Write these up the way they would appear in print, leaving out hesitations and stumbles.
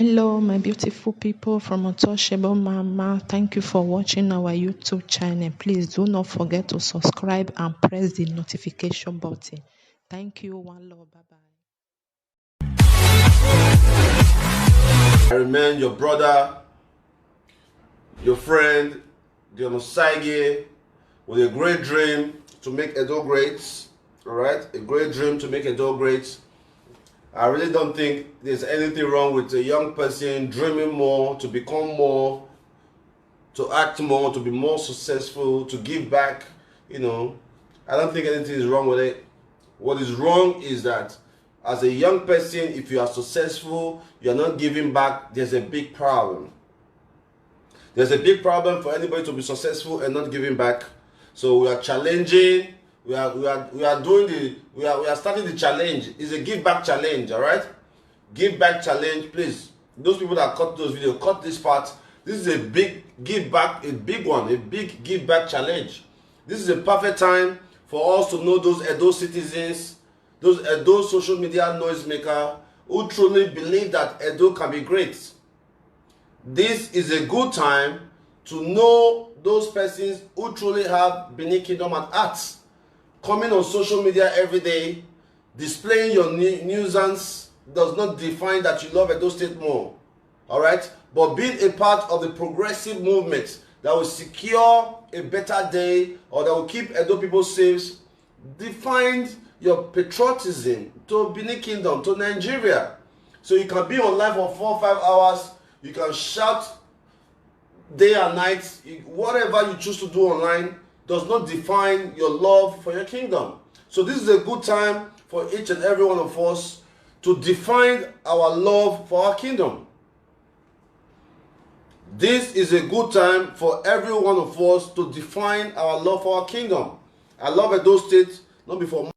Hello, my beautiful people from Untouchable Mama. Thank you for watching our YouTube channel. Please do not forget to subscribe and press the notification button. Thank you. One love. Bye bye. I remain your brother, your friend, Dion Osagie, with a great dream to make Edo great. Alright? A great dream to make Edo great. I really don't think there's anything wrong with a young person dreaming more, to become more, to act more, to be more successful, to give back. I don't think anything is wrong with it. What is wrong is that as a young person, if you are successful, you're not giving back, there's a big problem. There's a big problem for anybody to be successful and not giving back. So we are challenging. We are starting the challenge. It's a give back challenge, all right? Give back challenge, please. Those people that cut those videos, cut this part. This is a big give back, a big one, a big give back challenge. This is a perfect time for us to know those Edo citizens, those Edo social media noisemaker who truly believe that Edo can be great. This is a good time to know those persons who truly have Benin Kingdom at heart. Coming on social media every day, displaying your nuisance does not define that you love Edo State more. Alright? But being a part of the progressive movement that will secure a better day or that will keep Edo people safe defines your patriotism to Benin Kingdom, to Nigeria. So you can be online for 4 or 5 hours, you can shout day and night, whatever you choose to do online does not define your love for your kingdom. So this is a good time for each and every one of us to define our love for our kingdom. This is a good time for every one of us to define our love for our kingdom. I love Edo State, not before. What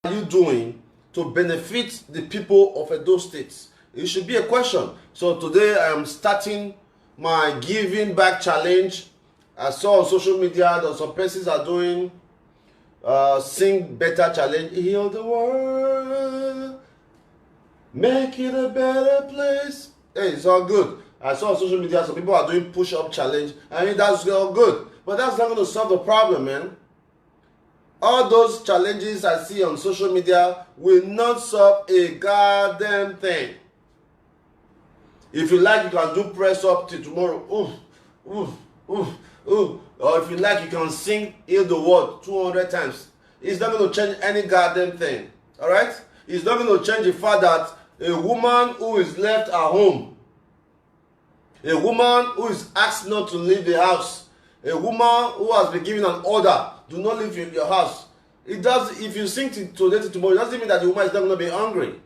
are you doing to benefit the people of Edo State? It should be a question. So today I am starting my giving back challenge. I saw on social media that some persons are doing sing better challenge. Heal the world, make it a better place. Hey, it's all good. I saw on social media some people are doing push-up challenge. I mean, that's all good, but that's not going to solve the problem, man. All those challenges I see on social media will not solve a goddamn thing. If you like, you can do press up till tomorrow. Ooh, ooh, ooh. Ooh. Or if you like, you can sing Heal the World 200 times. It's not going to change any goddamn thing. Alright? It's not going to change the fact that a woman who is left at home, a woman who is asked not to leave the house, a woman who has been given an order, do not leave your house. It does. If you sing today to tomorrow, it doesn't mean that the woman is not going to be hungry.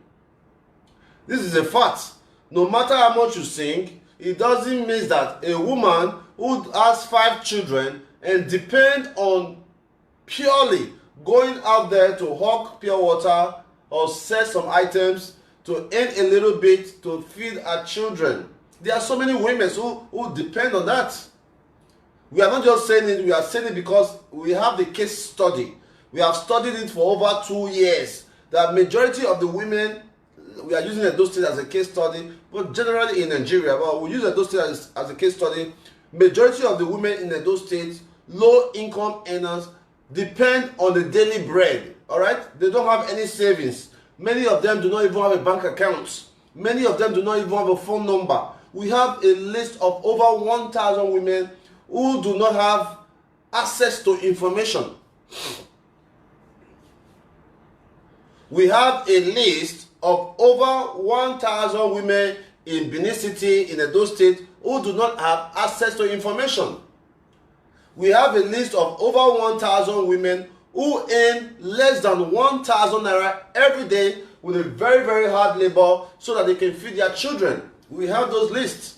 This is a fact. No matter how much you sing, it doesn't mean that a woman who has 5 children and depend on purely going out there to hawk pure water or sell some items to earn a little bit to feed her children. There are so many women who depend on that. We are not just saying it, we are saying it because we have the case study. We have studied it for over 2 years. The majority of the women, we are using Edo State as a case study, but generally in Nigeria, but we use Edo State as a case study. Majority of the women in Edo State, low income earners, depend on the daily bread. Alright? They don't have any savings. Many of them do not even have a bank account. Many of them do not even have a phone number. We have a list of over 1,000 women who do not have access to information. We have a list of over 1,000 women in Benin City, in Edo State, who do not have access to information. We have a list of over 1,000 women who earn less than 1,000 naira every day with a very, very hard labor so that they can feed their children. We have those lists.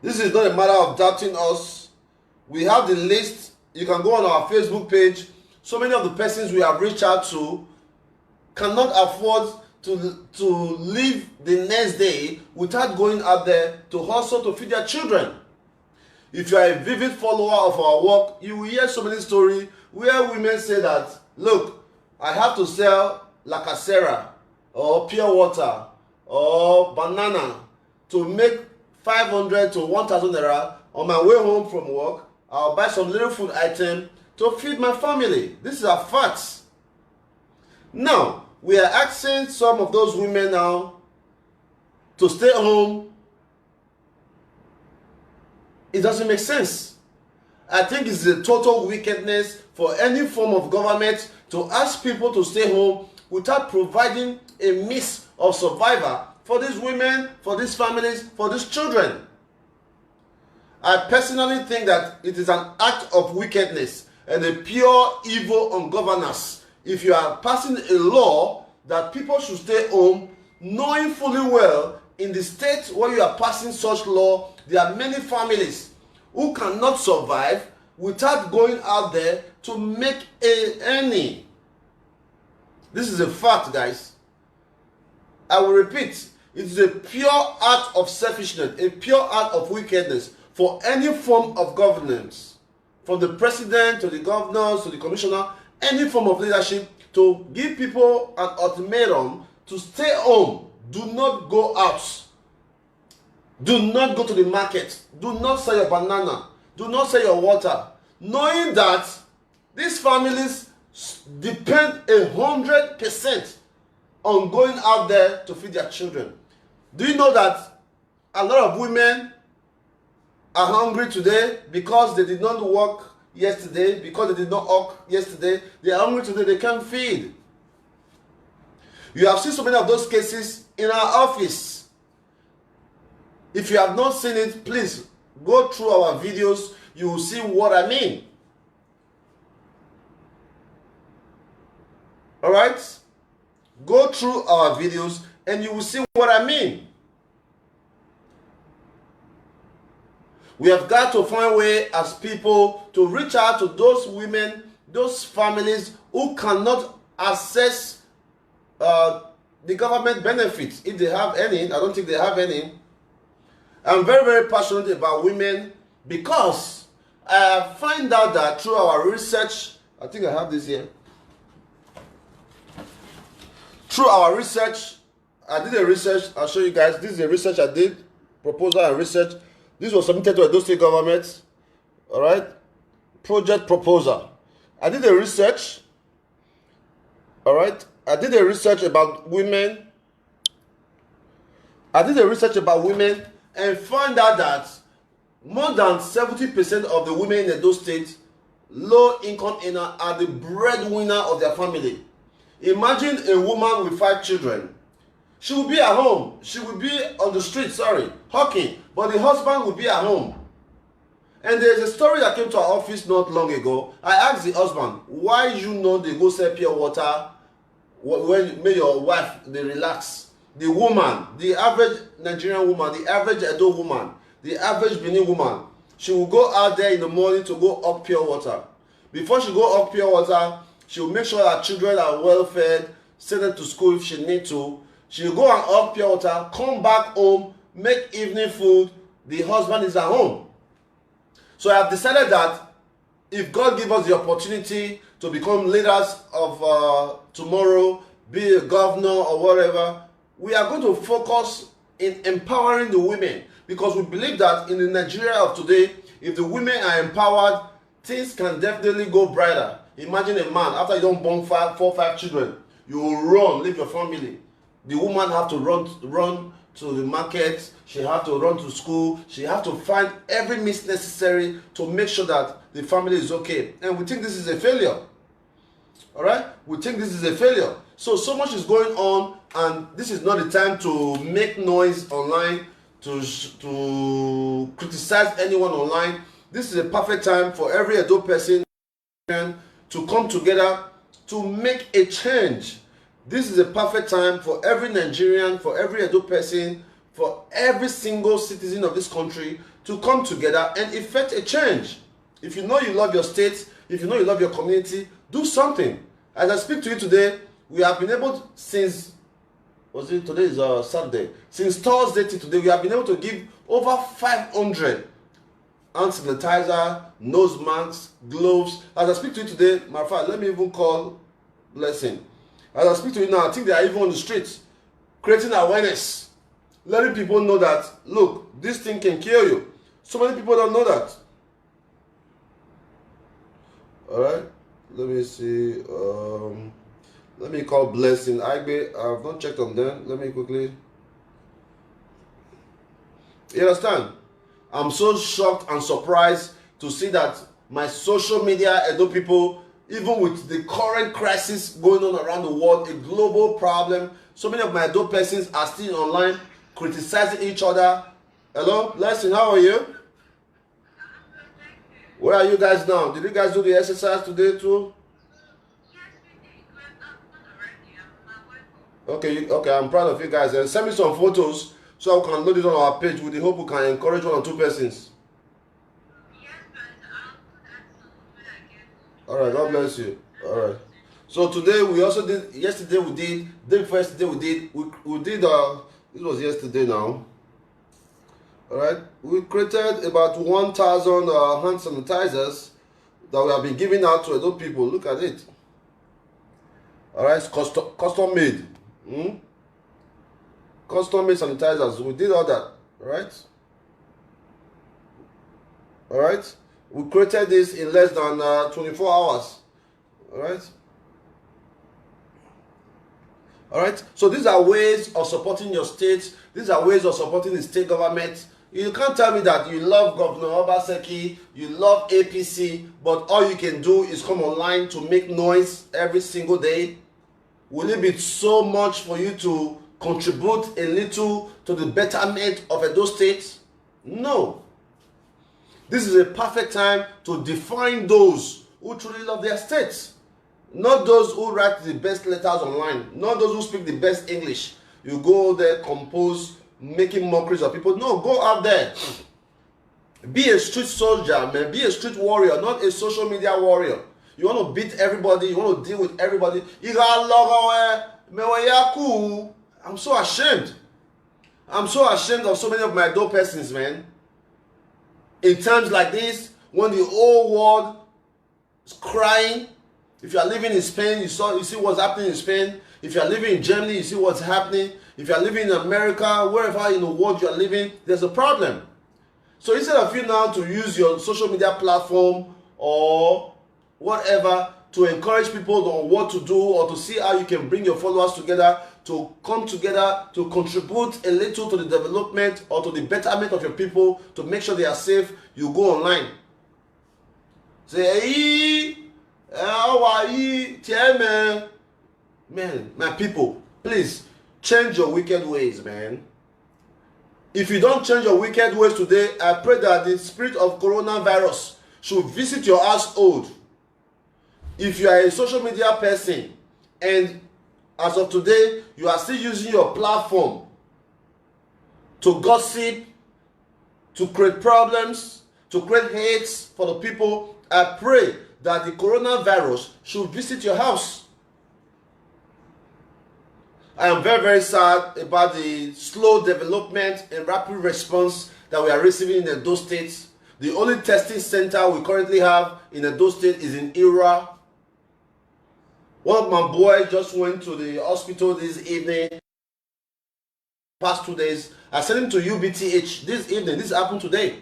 This is not a matter of doubting us. We have the list. You can go on our Facebook page. So many of the persons we have reached out to cannot afford to live the next day without going out there to hustle to feed their children. If you are a vivid follower of our work, you will hear so many stories where women say that, look, I have to sell lacasera or pure water or banana to make 500 to 1,000 naira on my way home from work. I'll buy some little food item to feed my family. This is a fact. Now, we are asking some of those women now to stay home. It doesn't make sense. I think it's a total wickedness for any form of government to ask people to stay home without providing a means of survival for these women, for these families, for these children. I personally think that it is an act of wickedness and a pure evil on governance if you are passing a law that people should stay home, knowing fully well in the state where you are passing such law, there are many families who cannot survive without going out there to make any. This is a fact, guys. I will repeat, it is a pure act of selfishness, a pure act of wickedness for any form of governance, from the president to the governors to the commissioner, any form of leadership, to give people an ultimatum to stay home. Do not go out. Do not go to the market. Do not sell your banana. Do not sell your water. Knowing that these families depend 100% on going out there to feed their children. Do you know that a lot of women are hungry today because they did not work yesterday, because they did not work yesterday? They are hungry today, they can't feed. You have seen so many of those cases in our office. If you have not seen it, please go through our videos. You will see what I mean. All right? Go through our videos and you will see what I mean. We have got to find a way as people to reach out to those women, those families who cannot access the government benefits, if they have any. I don't think they have any. I'm very, very passionate about women because I find out that through our research, I think I have this here. Through our research, I did a research. I'll show you guys. This is a research I did, proposal and research. This was submitted to Edo State Government. All right, project proposal. I did a research. All right, I did a research about women. I did a research about women and found out that more than 70% of the women in Edo State, low income earner, are the breadwinner of their family. Imagine a woman with 5 children. She will be at home. She will be on the street, hawking. But the husband will be at home. And there's a story that came to our office not long ago. I asked the husband, why you know they go sell pure water when may your wife, they relax? The woman, the average Nigerian woman, the average Edo woman, the average Benin woman, she will go out there in the morning to go up pure water. Before she go up pure water, she will make sure that children are well fed, send them to school if she need to. She will go and up pure water, come back home, make evening food. The husband is at home. So I have decided that if God gives us the opportunity to become leaders of tomorrow, be a governor or whatever, we are going to focus in empowering the women, because we believe that in the Nigeria of today, if the women are empowered, things can definitely go brighter. Imagine a man, after you don't born 4 or 5 children, you will run, leave your family. The woman have to run to the market, she have to run to school, she have to find every means necessary to make sure that the family is okay. And we think this is a failure. All right? We think this is a failure. So much is going on, and this is not the time to make noise online, to criticize anyone online. This is a perfect time for every adult person to come together to make a change. This is a perfect time for every Nigerian, for every adult person, for every single citizen of this country to come together and effect a change. If you know you love your state, if you know you love your community, do something. As I speak to you today, we have been able to, since, today is Saturday, since Thursday to today, we have been able to give over 500 hand sanitizer, nose masks, gloves. As I speak to you today, my friend, let me even call Blessing. As I speak to you now, I think they are even on the streets, creating awareness, letting people know that, look, this thing can kill you. So many people don't know that. Alright, let me see. Let me call Blessing. I've not checked on them. Let me quickly. You understand? I'm so shocked and surprised to see that my social media Edo people, even with the current crisis going on around the world, a global problem, so many of my Edo persons are still online criticizing each other. Hello, Blessing, how are you? Where are you guys now? Did you guys do the exercise today too? Okay, okay, I'm proud of you guys. And send me some photos so I can load it on our page with the hope we can encourage 1 or 2 persons. Alright, God bless you. Alright. So today we also did, yesterday we did, day first day we did, this was yesterday now. Alright, we created about 1,000 hand sanitizers that we have been giving out to Edo people. Look at it. Alright, it's custom made. Custom made sanitizers. We did all that. Alright. Alright. We created this in less than 24 hours. Alright. Alright. So these are ways of supporting your state. These are ways of supporting the state government. You can't tell me that you love Governor Obaseki, you love APC, but all you can do is come online to make noise every single day. Will it be so much for you to contribute a little to the betterment of Edo State? No. This is a perfect time to define those who truly love their states. Not those who write the best letters online. Not those who speak the best English. You go there, compose, making mockeries of people. No, go out there. Be a street soldier, man. Be a street warrior, not a social media warrior. You want to beat everybody. You want to deal with everybody. I'm so ashamed. I'm so ashamed of so many of my Edo persons, man. In times like this, when the whole world is crying, if you are living in Spain, you see what's happening in Spain. If you are living in Germany, you see what's happening. If you are living in America, wherever in the world you are living, there's a problem. So instead of you now to use your social media platform or whatever to encourage people on what to do or to see how you can bring your followers together, to come together, to contribute a little to the development or to the betterment of your people, to make sure they are safe, you go online. Say, hey, how are you? Man, my people, please change your wicked ways, man. If you don't change your wicked ways today, I pray that the spirit of coronavirus should visit your household. If you are a social media person and as of today, you are still using your platform to gossip, to create problems, to create hates for the people, I pray that the coronavirus should visit your house. I am very, very sad about the slow development and rapid response that we are receiving in Edo State. The only testing center we currently have in Edo State is in Naira. One of my boys just went to the hospital this evening. Past 2 days, I sent him to UBTH this evening. This happened today.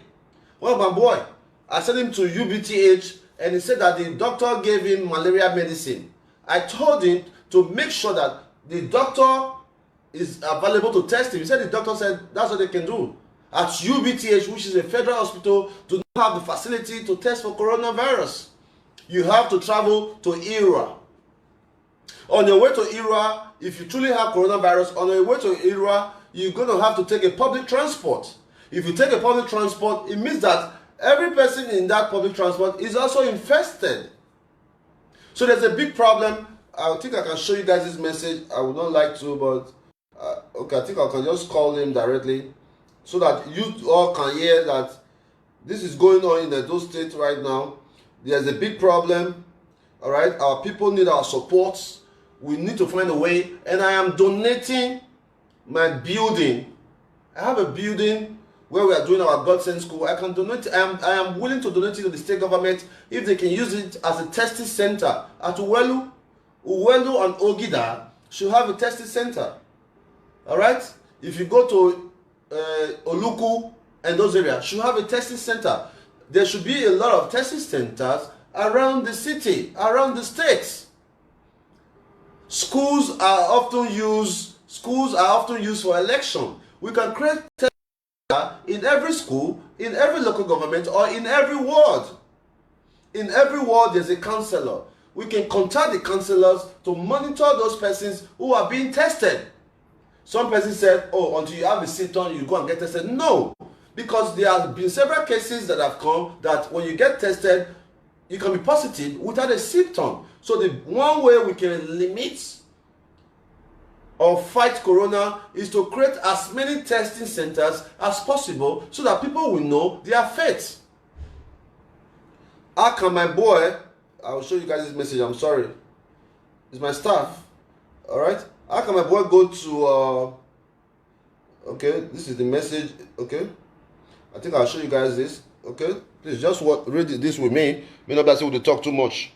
One of my boy, I sent him to UBTH and he said that the doctor gave him malaria medicine. I told him to make sure that the doctor is available to test him. He said the doctor said that's what they can do. At UBTH, which is a federal hospital, do not have the facility to test for coronavirus. You have to travel to Naira. On your way to Naira, if you truly have coronavirus, on your way to Naira, you're going to have to take a public transport. If you take a public transport, it means that every person in that public transport is also infested. So there's a big problem. I think I can show you guys this message. I would not like to, but okay, I think I can just call him directly so that you all can hear that this is going on in Edo State right now. There's a big problem. All right, our people need our support. We need to find a way, and I am donating my building. I have a building where we are doing our God Sent School. I can donate. I am willing to donate it to the state government if they can use it as a testing center at Uwelu Uwelu and Ogida should have a testing center. All right? If you go to Oluku and those areas, should have a testing center. There should be a lot of testing centers around the city, around the states. Schools are often used for election. We can create testing centers in every school, in every local government, or in every ward. In every ward, there's a counselor. We can contact the counselors to monitor those persons who are being tested. Some person said, oh, until you have a symptom, you go and get tested. No, because there have been several cases that have come that when you get tested, you can be positive without a symptom. So the one way we can limit or fight corona is to create as many testing centers as possible so that people will know their fate. How can my boy, I will show you guys this message, I'm sorry. It's my staff. Alright? How can my boy go to okay, this is the message, okay? I think I'll show you guys this, okay? Please just read this with me. May not be able to talk too much.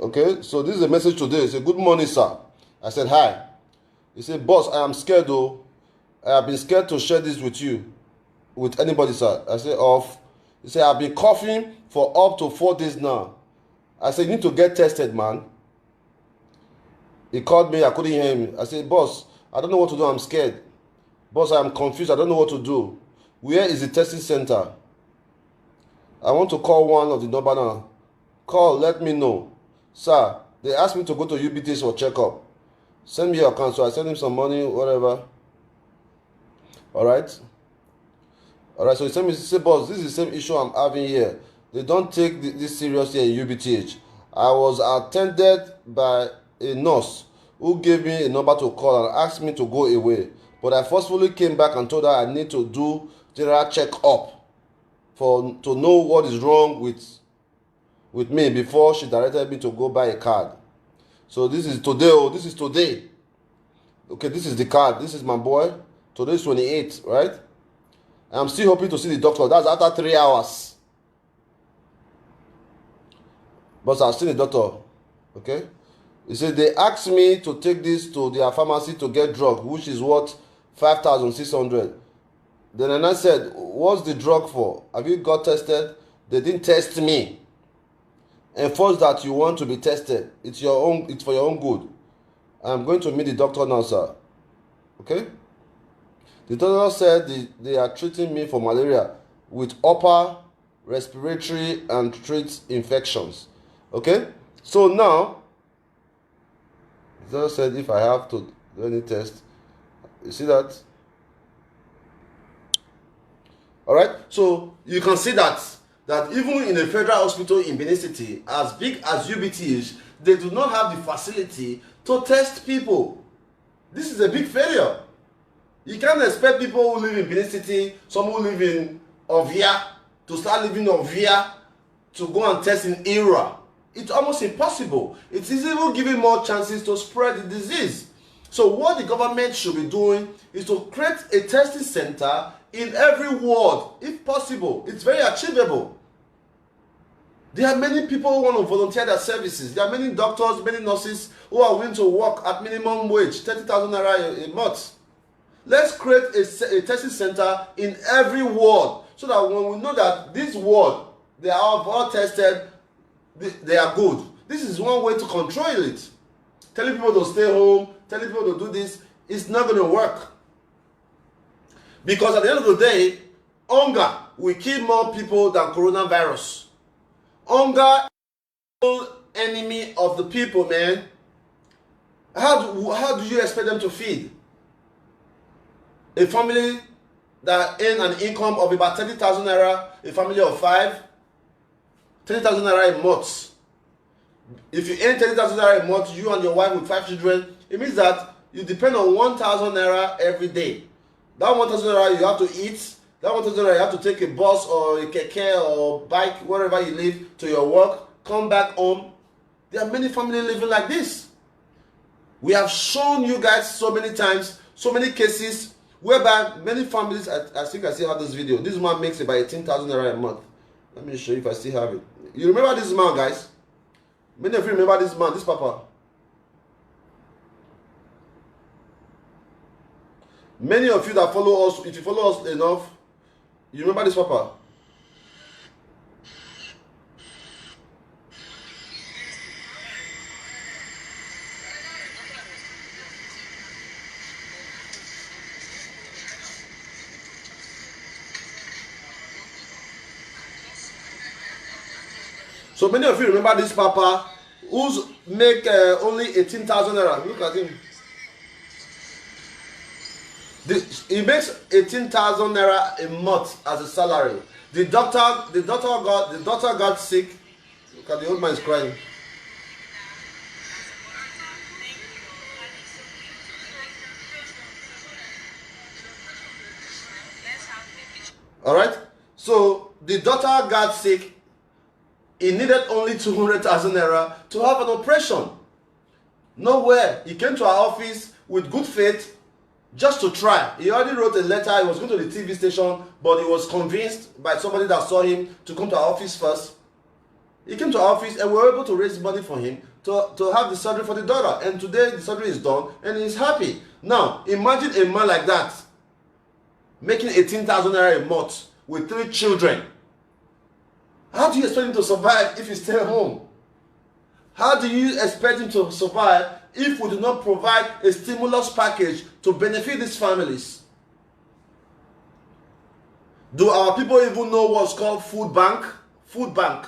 Okay, so this is a message today. He said, good morning, sir. I said, hi. He said, boss, I am scared though. I have been scared to share this with you. With anybody, sir. I said, he said, I've been coughing for up to 4 days now. I said, you need to get tested, man. He called me, I couldn't hear him. I said, boss, I don't know what to do, I'm scared. Boss, I'm confused, I don't know what to do. Where is the testing center? I want to call one of the number now. Call, let me know. Sir, they asked me to go to UBTH for checkup. Send me your account, so I send him some money, whatever. Alright? Alright, so he sent me, he said, boss, this is the same issue I'm having here. They don't take this seriously in UBTH. I was attended by a nurse who gave me a number to call and asked me to go away. But I forcefully came back and told her I need to do general check-up to know what is wrong with me before she directed me to go buy a card. So this is today, this is today. Okay, this is the card. This is my boy. Today is 28, right? I'm still hoping to see the doctor. That's after 3 hours. But I've seen the doctor. Okay? He said they asked me to take this to their pharmacy to get drug, which is worth 5,600. Then I said, what's the drug for? Have you got tested? They didn't test me. Enforce that you want to be tested. It's for your own good. I'm going to meet the doctor now, sir. Okay? The doctor said they are treating me for malaria with upper respiratory and treat infections. Okay? So now, the doctor said if I have to do any test, you see that? Alright? So you can see that even in a federal hospital in Benin City, as big as UBT is, they do not have the facility to test people. This is a big failure. You can't expect people who live in Benin City, some who live in Ovia, to start living in Ovia to go and test in Era. It's almost impossible. It is even giving more chances to spread the disease. So what the government should be doing is to create a testing center in every ward, if possible. It's very achievable. There are many people who want to volunteer their services. There are many doctors, many nurses who are willing to work at minimum wage, 30,000 naira a month. Let's create a testing center in every ward so that when we know that this ward, they are all tested, they are good. This is one way to control it. Telling people to stay home, telling people to do this, it's not going to work. Because at the end of the day, hunger will kill more people than coronavirus. Hunger is the enemy of the people, man. How do you expect them to feed? A family that earn an income of about 30,000 naira, a family of 5, 30,000 naira a month. If you earn 30,000 naira a month, you and your wife with 5 children, it means that you depend on 1,000 naira every day. That 1,000 naira you have to eat. That 1,000 naira you have to take a bus or a keke or bike, wherever you live, to your work, come back home. There are many families living like this. We have shown you guys so many times, so many cases, whereby many families, I think I still have this video. This man makes about 18,000 naira a month. Let me show you if I still have it. You remember this man, guys? Many of you remember this man, this papa. Many of you that follow us, if you follow us enough, you remember this papa. So many of you remember this papa who's make only 18,000 naira. Look at him. He makes 18,000 naira a month as a salary. The daughter got sick. Look at the old man is crying. All right. So the daughter got sick. He needed only 200,000 naira to have an operation. Nowhere. He came to our office with good faith just to try. He already wrote a letter. He was going to the TV station, but he was convinced by somebody that saw him to come to our office first. He came to our office and we were able to raise money for him to have the surgery for the daughter. And today the surgery is done and he's happy. Now, imagine a man like that making 18,000 naira a month with 3 children. How do you expect him to survive if he stays home? How do you expect him to survive if we do not provide a stimulus package to benefit these families? Do our people even know what's called food bank? Food bank.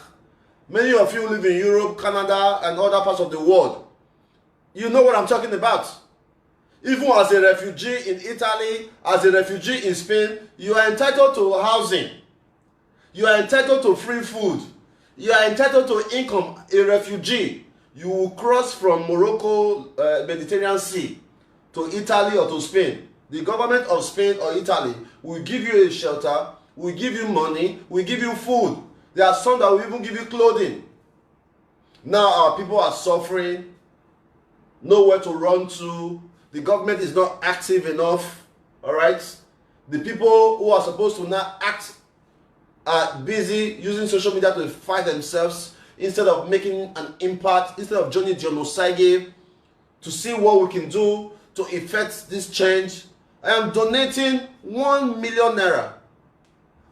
Many of you live in Europe, Canada, and other parts of the world. You know what I'm talking about. Even as a refugee in Italy, as a refugee in Spain, you are entitled to housing. You are entitled to free food. You are entitled to income. A refugee, you will cross from Morocco, Mediterranean Sea, to Italy or to Spain. The government of Spain or Italy will give you a shelter, will give you money, will give you food. There are some that will even give you clothing. Now our people are suffering, nowhere to run to. The government is not active enough. All right? The people who are supposed to now act are busy using social media to fight themselves instead of making an impact, instead of joining Dion Osagie to see what we can do to effect this change. I am donating 1 million naira.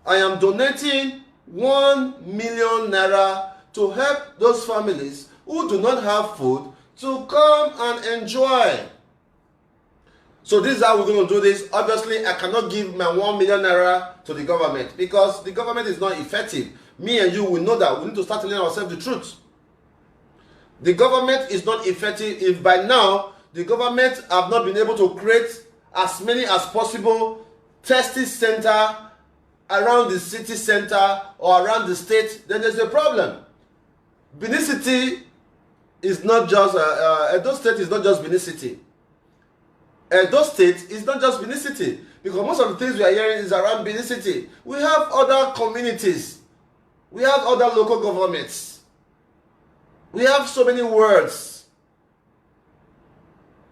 I am donating 1 million naira to help those families who do not have food to come and enjoy. So this is how we're going to do this. Obviously, I cannot give my 1 million naira to the government because the government is not effective. Me and you will know that. We need to start telling ourselves the truth. The government is not effective if by now the government have not been able to create as many as possible testing center around the city center or around the state. Then there's a problem. Benin City is not just Edo State is not just Benin City. Edo State is not just Benin City, because most of the things we are hearing is around Benin City. We have other communities. We have other local governments. We have so many words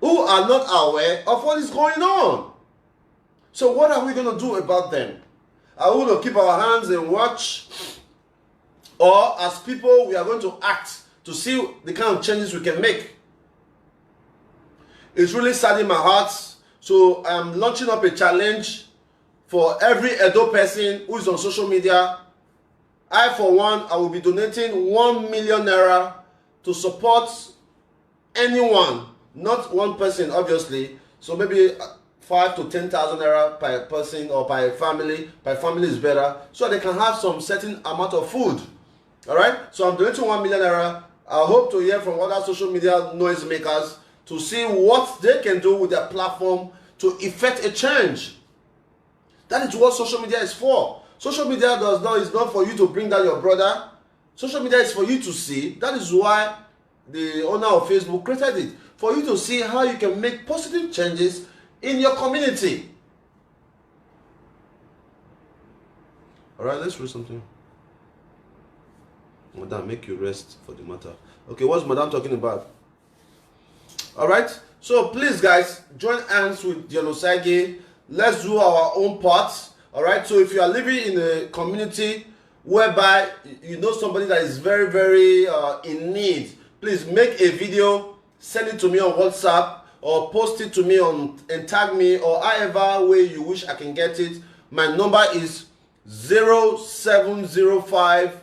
who are not aware of what is going on. So what are we going to do about them? Are we going to keep our hands and watch? Or as people, we are going to act to see the kind of changes we can make? It's really sad in my heart. So I'm launching up a challenge for every Edo person who is on social media. I, for one, I will be donating 1 million naira to support anyone, not one person, obviously. So maybe 5 to 10,000 naira per person or per family. Per family is better, so they can have some certain amount of food. All right. So I'm donating 1 million naira. I hope to hear from other social media noisemakers to see what they can do with their platform to effect a change. That is what social media is for. Social media is not for you to bring down your brother. Social media is for you to see. That is why the owner of Facebook created it. For you to see how you can make positive changes in your community. Alright, let's read something. Madam, make you rest for the matter. Okay, what's Madam talking about? Alright, so please guys, join hands with Dion Osagie. Let's do our own part. Alright, so if you are living in a community whereby you know somebody that is very, very in need, please make a video, send it to me on WhatsApp, or post it to me on and tag me, or however way you wish I can get it. My number is 0705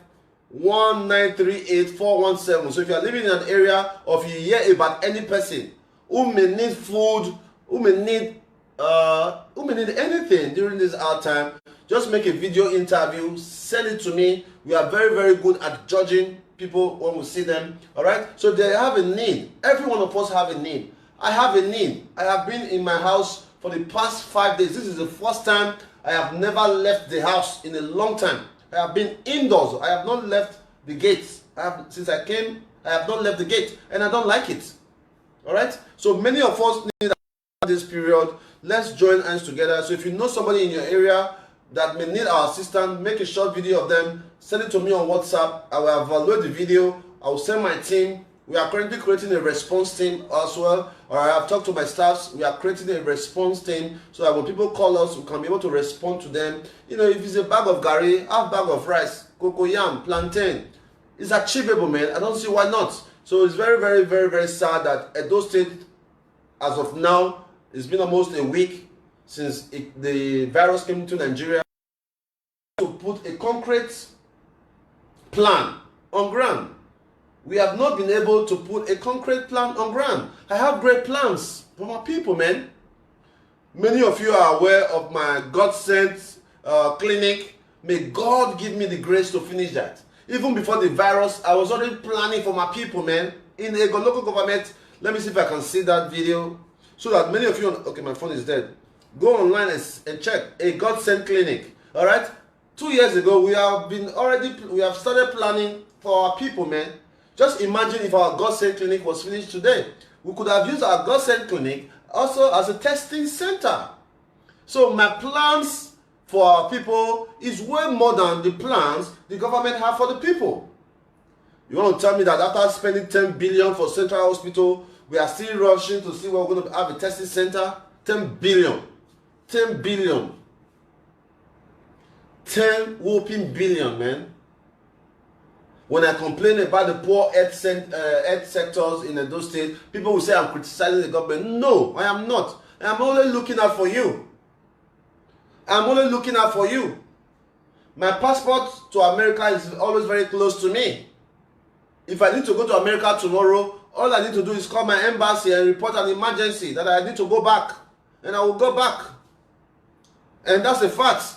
1938 417. So if you are living in an area, or if you hear about any person who may need food, who may need anything during this hard time, just make a video interview, send it to me. We are very, very good at judging people when we see them. All right, so they have a need. Every one of us have a need. I have a need. I have been in my house for the past 5 days. This is the first time I have never left the house in a long time. I have been indoors. I have not left the gates. Since I came, I have not left the gate, and I don't like it. All right, so many of us need this period. Let's join hands together. So if you know somebody in your area that may need our assistance, make a short video of them, send it to me on WhatsApp. I will evaluate the video. I will send my team. We are currently creating a response team as well, or I have talked to my staffs. We are creating a response team so that when people call us, we can be able to respond to them. You know, if it's a bag of gari, half bag of rice, cocoyam, plantain, it's achievable, man. I don't see why not. So it's very, very, very, very sad that Edo State, as of now, it's been almost a week since the virus came to Nigeria, to put a concrete plan on ground. We have not been able to put a concrete plan on ground. I have great plans for my people, man. Many of you are aware of my God-sent clinic. May God give me the grace to finish that. Even before the virus, I was already planning for my people, man. In Edo local government, let me see if I can see that video. So that many of you, okay, my phone is dead. Go online and check a God-sent clinic. All right. 2 years ago, we have started planning for our people, man. Just imagine if our God-sent clinic was finished today. We could have used our God-sent clinic also as a testing center. So my plans for our people is way more than the plans the government have for the people. You want to tell me that after spending 10 billion for Central Hospital, we are still rushing to see where we're going to have a testing center? 10 billion. 10 billion. 10 whooping billion, man. When I complain about the poor health sectors in Edo State, people will say I'm criticizing the government. No, I am not. I'm only looking out for you. I'm only looking out for you. My passport to America is always very close to me. If I need to go to America tomorrow, all I need to do is call my embassy and report an emergency that I need to go back. And I will go back. And that's a fact.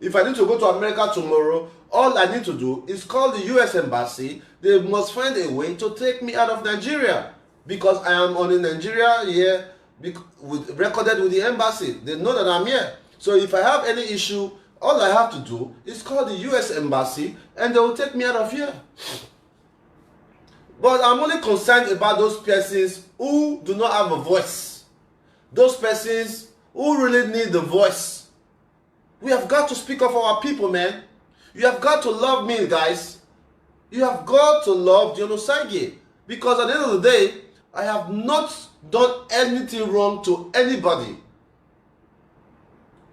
If I need to go to America tomorrow, all I need to do is call the US Embassy. They must find a way to take me out of Nigeria, because I am on in Nigeria here, recorded with the embassy. They know that I'm here. So if I have any issue, all I have to do is call the US Embassy and they will take me out of here. But I'm only concerned about those persons who do not have a voice. Those persons who really need the voice. We have got to speak up for our people, man. You have got to love me, guys. You have got to love Dion Osagie. Because at the end of the day, I have not done anything wrong to anybody.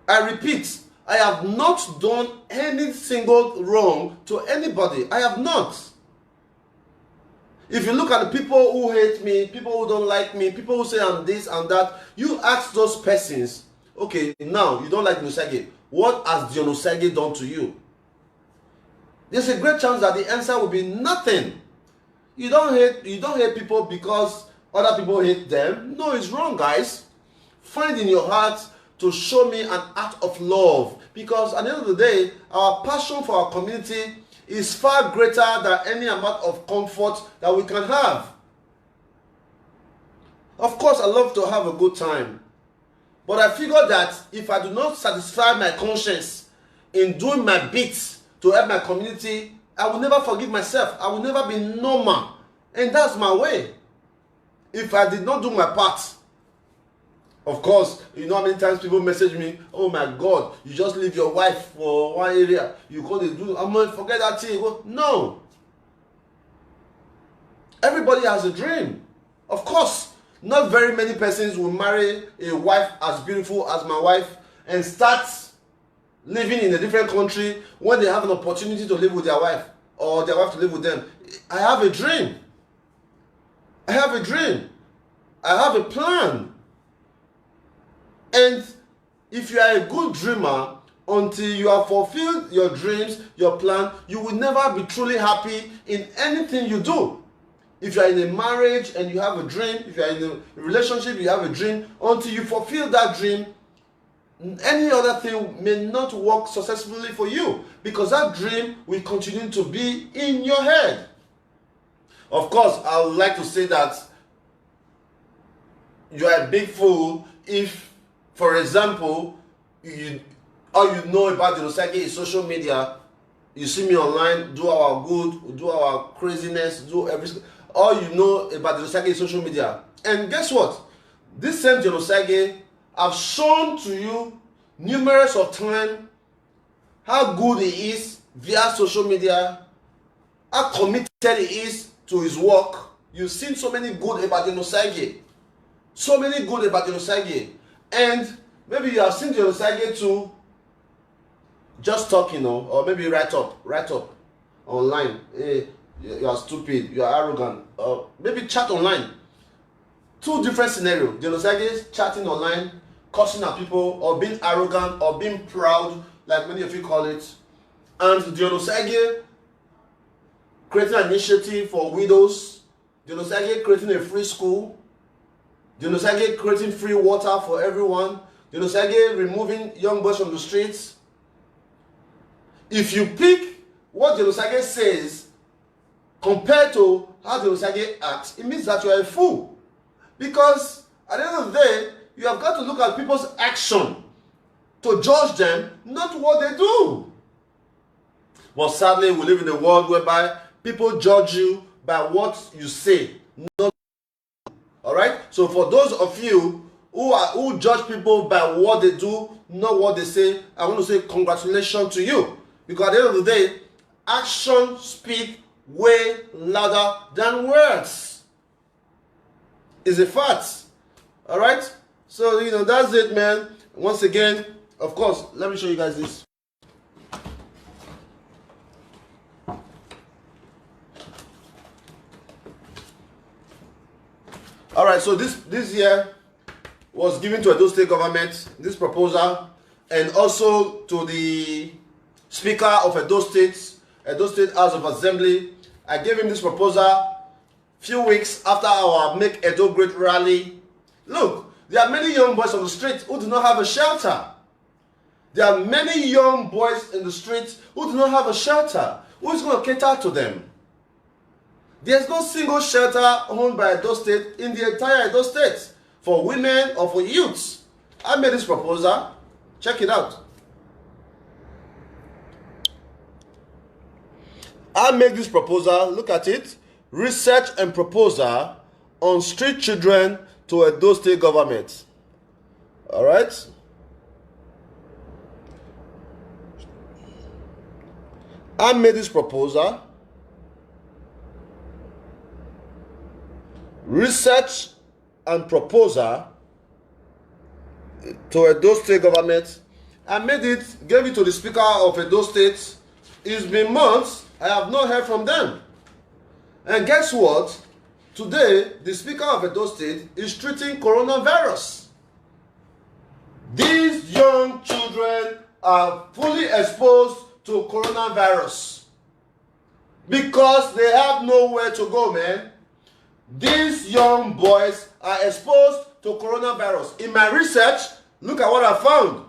I repeat, I have not done any single wrong to anybody. I have not. If you look at the people who hate me, people who don't like me, people who say I'm this and that, you ask those persons, okay, now you don't like Dion Osagie. What has Dion Osagie done to you? There's a great chance that the answer will be nothing. You don't hate people because other people hate them. No, it's wrong, guys. Find in your heart to show me an act of love, because at the end of the day, our passion for our community is far greater than any amount of comfort that we can have. Of course, I love to have a good time, but I figure that if I do not satisfy my conscience in doing my bit to help my community, I will never forgive myself. I will never be normal. And that's my way. If I did not do my part, of course, you know how many times people message me, oh my God, you just leave your wife for one area, you go to do, I'm going to forget that thing. No. Everybody has a dream. Of course, not very many persons will marry a wife as beautiful as my wife and start living in a different country when they have an opportunity to live with their wife or their wife to live with them. I have a dream. I have a dream. I have a plan. And if you are a good dreamer, until you have fulfilled your dreams, your plan, you will never be truly happy in anything you do. If you are in a marriage and you have a dream, if you are in a relationship, you have a dream, until you fulfill that dream, any other thing may not work successfully for you, because that dream will continue to be in your head. Of course, I would like to say that you are a big fool if, for example, all you know about the Osage is social media. You see me online, do our good, do our craziness, do everything. All you know about the Osage is social media. And guess what? This same John Osage have shown to you numerous of times how good he is via social media, how committed he is to his work. You've seen so many good about John Osage. So many good about John Osage. And maybe you have seen John Osage too, just talking, or maybe write up online. Hey, you are stupid, you are arrogant, or maybe chat online. Two different scenarios. John Osage chatting online, cursing at people, or being arrogant, or being proud, like many of you call it. And John Osage creating an initiative for widows. John Osage creating a free school. John Osage creating free water for everyone. John Osage removing young boys from the streets. If you pick what John Osage says compared to how John Osage acts, it means that you are a fool. Because at the end of the day, you have got to look at people's action to judge them, not what they do. But sadly, we live in a world whereby people judge you by what you say, not. All right? So for those of you who judge people by what they do, not what they say, I want to say congratulations to you. Because at the end of the day, actions speak way louder than words. It's a fact. All right? So, that's it, man. Once again, of course, let me show you guys this. All right, so this year was given to Edo State Government, this proposal, and also to the Speaker of Edo State House of Assembly. I gave him this proposal few weeks after our Make Edo Great rally. Look, there are many young boys on the street who do not have a shelter. There are many young boys in the streets who do not have a shelter. Who is going to cater to them? There's no single shelter owned by Edo State in the entire Edo State for women or for youths. I made this proposal. Check it out. I make this proposal, look at it, research and proposal on street children to Edo State Government. All right. I made this proposal, research and proposal to Edo State Government. I made it, gave it to the Speaker of Edo State. It's been months. I have not heard from them. And guess what? Today, the Speaker of Edo State is treating coronavirus. These young children are fully exposed to coronavirus because they have nowhere to go, man. These young boys are exposed to coronavirus. In my research, look at what I found.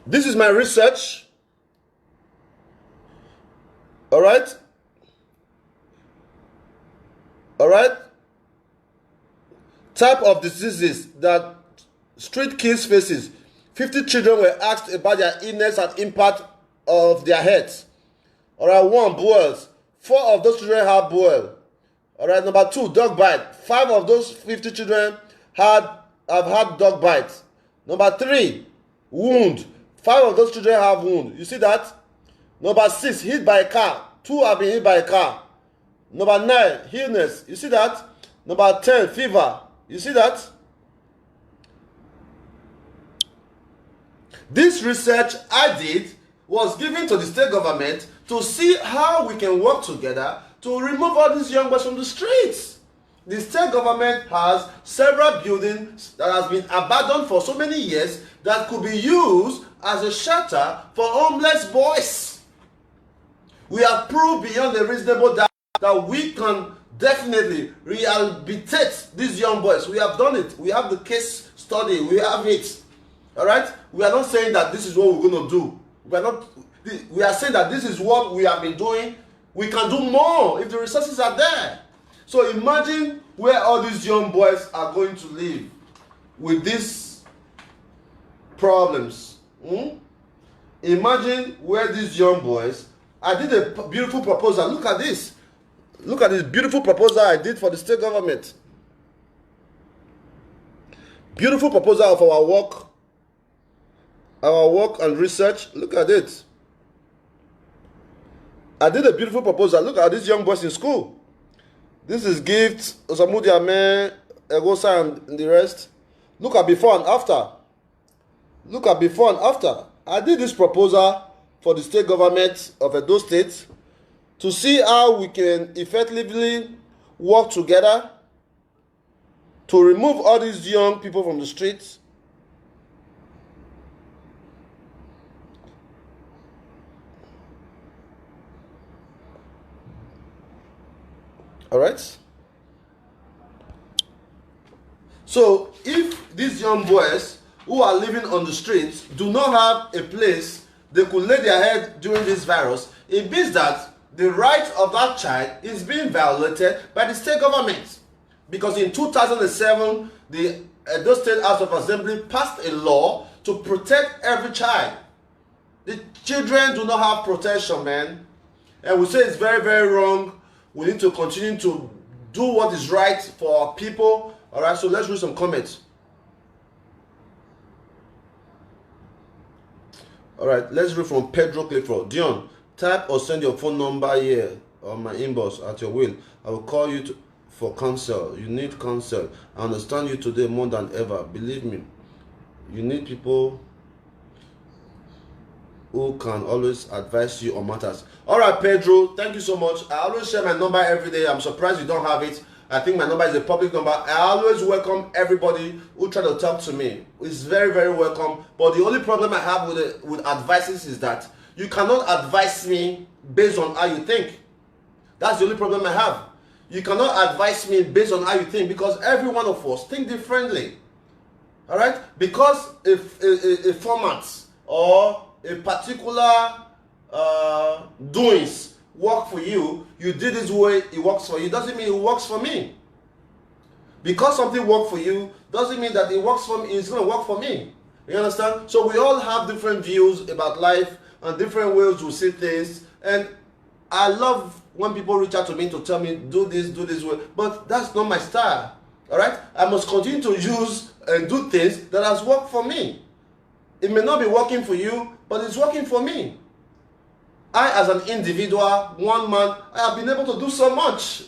This is my research. All right. All right. Type of diseases that street kids faces. 50 children were asked about their illness and impact of their health. All right. 1, boils. 4 of those children had boil. All right. Number 2, dog bite. 5 of those 50 children have had dog bite. Number 3, wound. 5 of those children have wound. You see that? Number 6, hit by a car. 2 have been hit by a car. Number 9, illness. You see that? Number 10, fever. You see that? This research I did was given to the state government to see how we can work together to remove all these young boys from the streets. The state government has several buildings that has been abandoned for so many years that could be used as a shelter for homeless boys. We have proved beyond a reasonable doubt that we can definitely rehabilitate these young boys. We have done it. We have the case study. We have it. All right? We are not saying that this is what we're going to do. We are saying that this is what we have been doing. We can do more if the resources are there. So imagine where all these young boys are going to live with these problems. Imagine where these young boys. I did a beautiful proposal. Look at this. Look at this beautiful proposal I did for the state government. Beautiful proposal of our work and research. Look at it. I did a beautiful proposal. Look at these young boys in school. This is Gift, Osamudiame, Egosa, and the rest. Look at before and after. Look at before and after. I did this proposal for the state government of Edo State to see how we can effectively work together to remove all these young people from the streets. All right? So, if these young boys who are living on the streets do not have a place they could lay their head during this virus, it means that the right of that child is being violated by the state government. Because in 2007, the Edo State House of Assembly passed a law to protect every child. The children do not have protection, man. And we say it's very, very wrong. We need to continue to do what is right for our people. All right, so let's read some comments. All right, let's read from Pedro Clifford. Dion, type or send your phone number here on my inbox at your will. I will call you for counsel. You need counsel. I understand you today more than ever. Believe me, you need people who can always advise you on matters. All right, Pedro, thank you so much. I always share my number every day. I'm surprised you don't have it. I think my number is a public number. I always welcome everybody who try to talk to me. It's very, very welcome. But the only problem I have with advices is that you cannot advise me based on how you think. That's the only problem I have. You cannot advise me based on how you think, because every one of us think differently. All right? Because if a format or a particular doings work for you, you did this way, it works for you, doesn't mean it works for me. Because something worked for you doesn't mean that it works for me, it's going to work for me. You understand? So we all have different views about life and different ways to see things, and I love when people reach out to me to tell me do this way, but that's not my style. All right? I must continue to use and do things that has worked for me. It may not be working for you, but it's working for me. I, as an individual, one man, I have been able to do so much.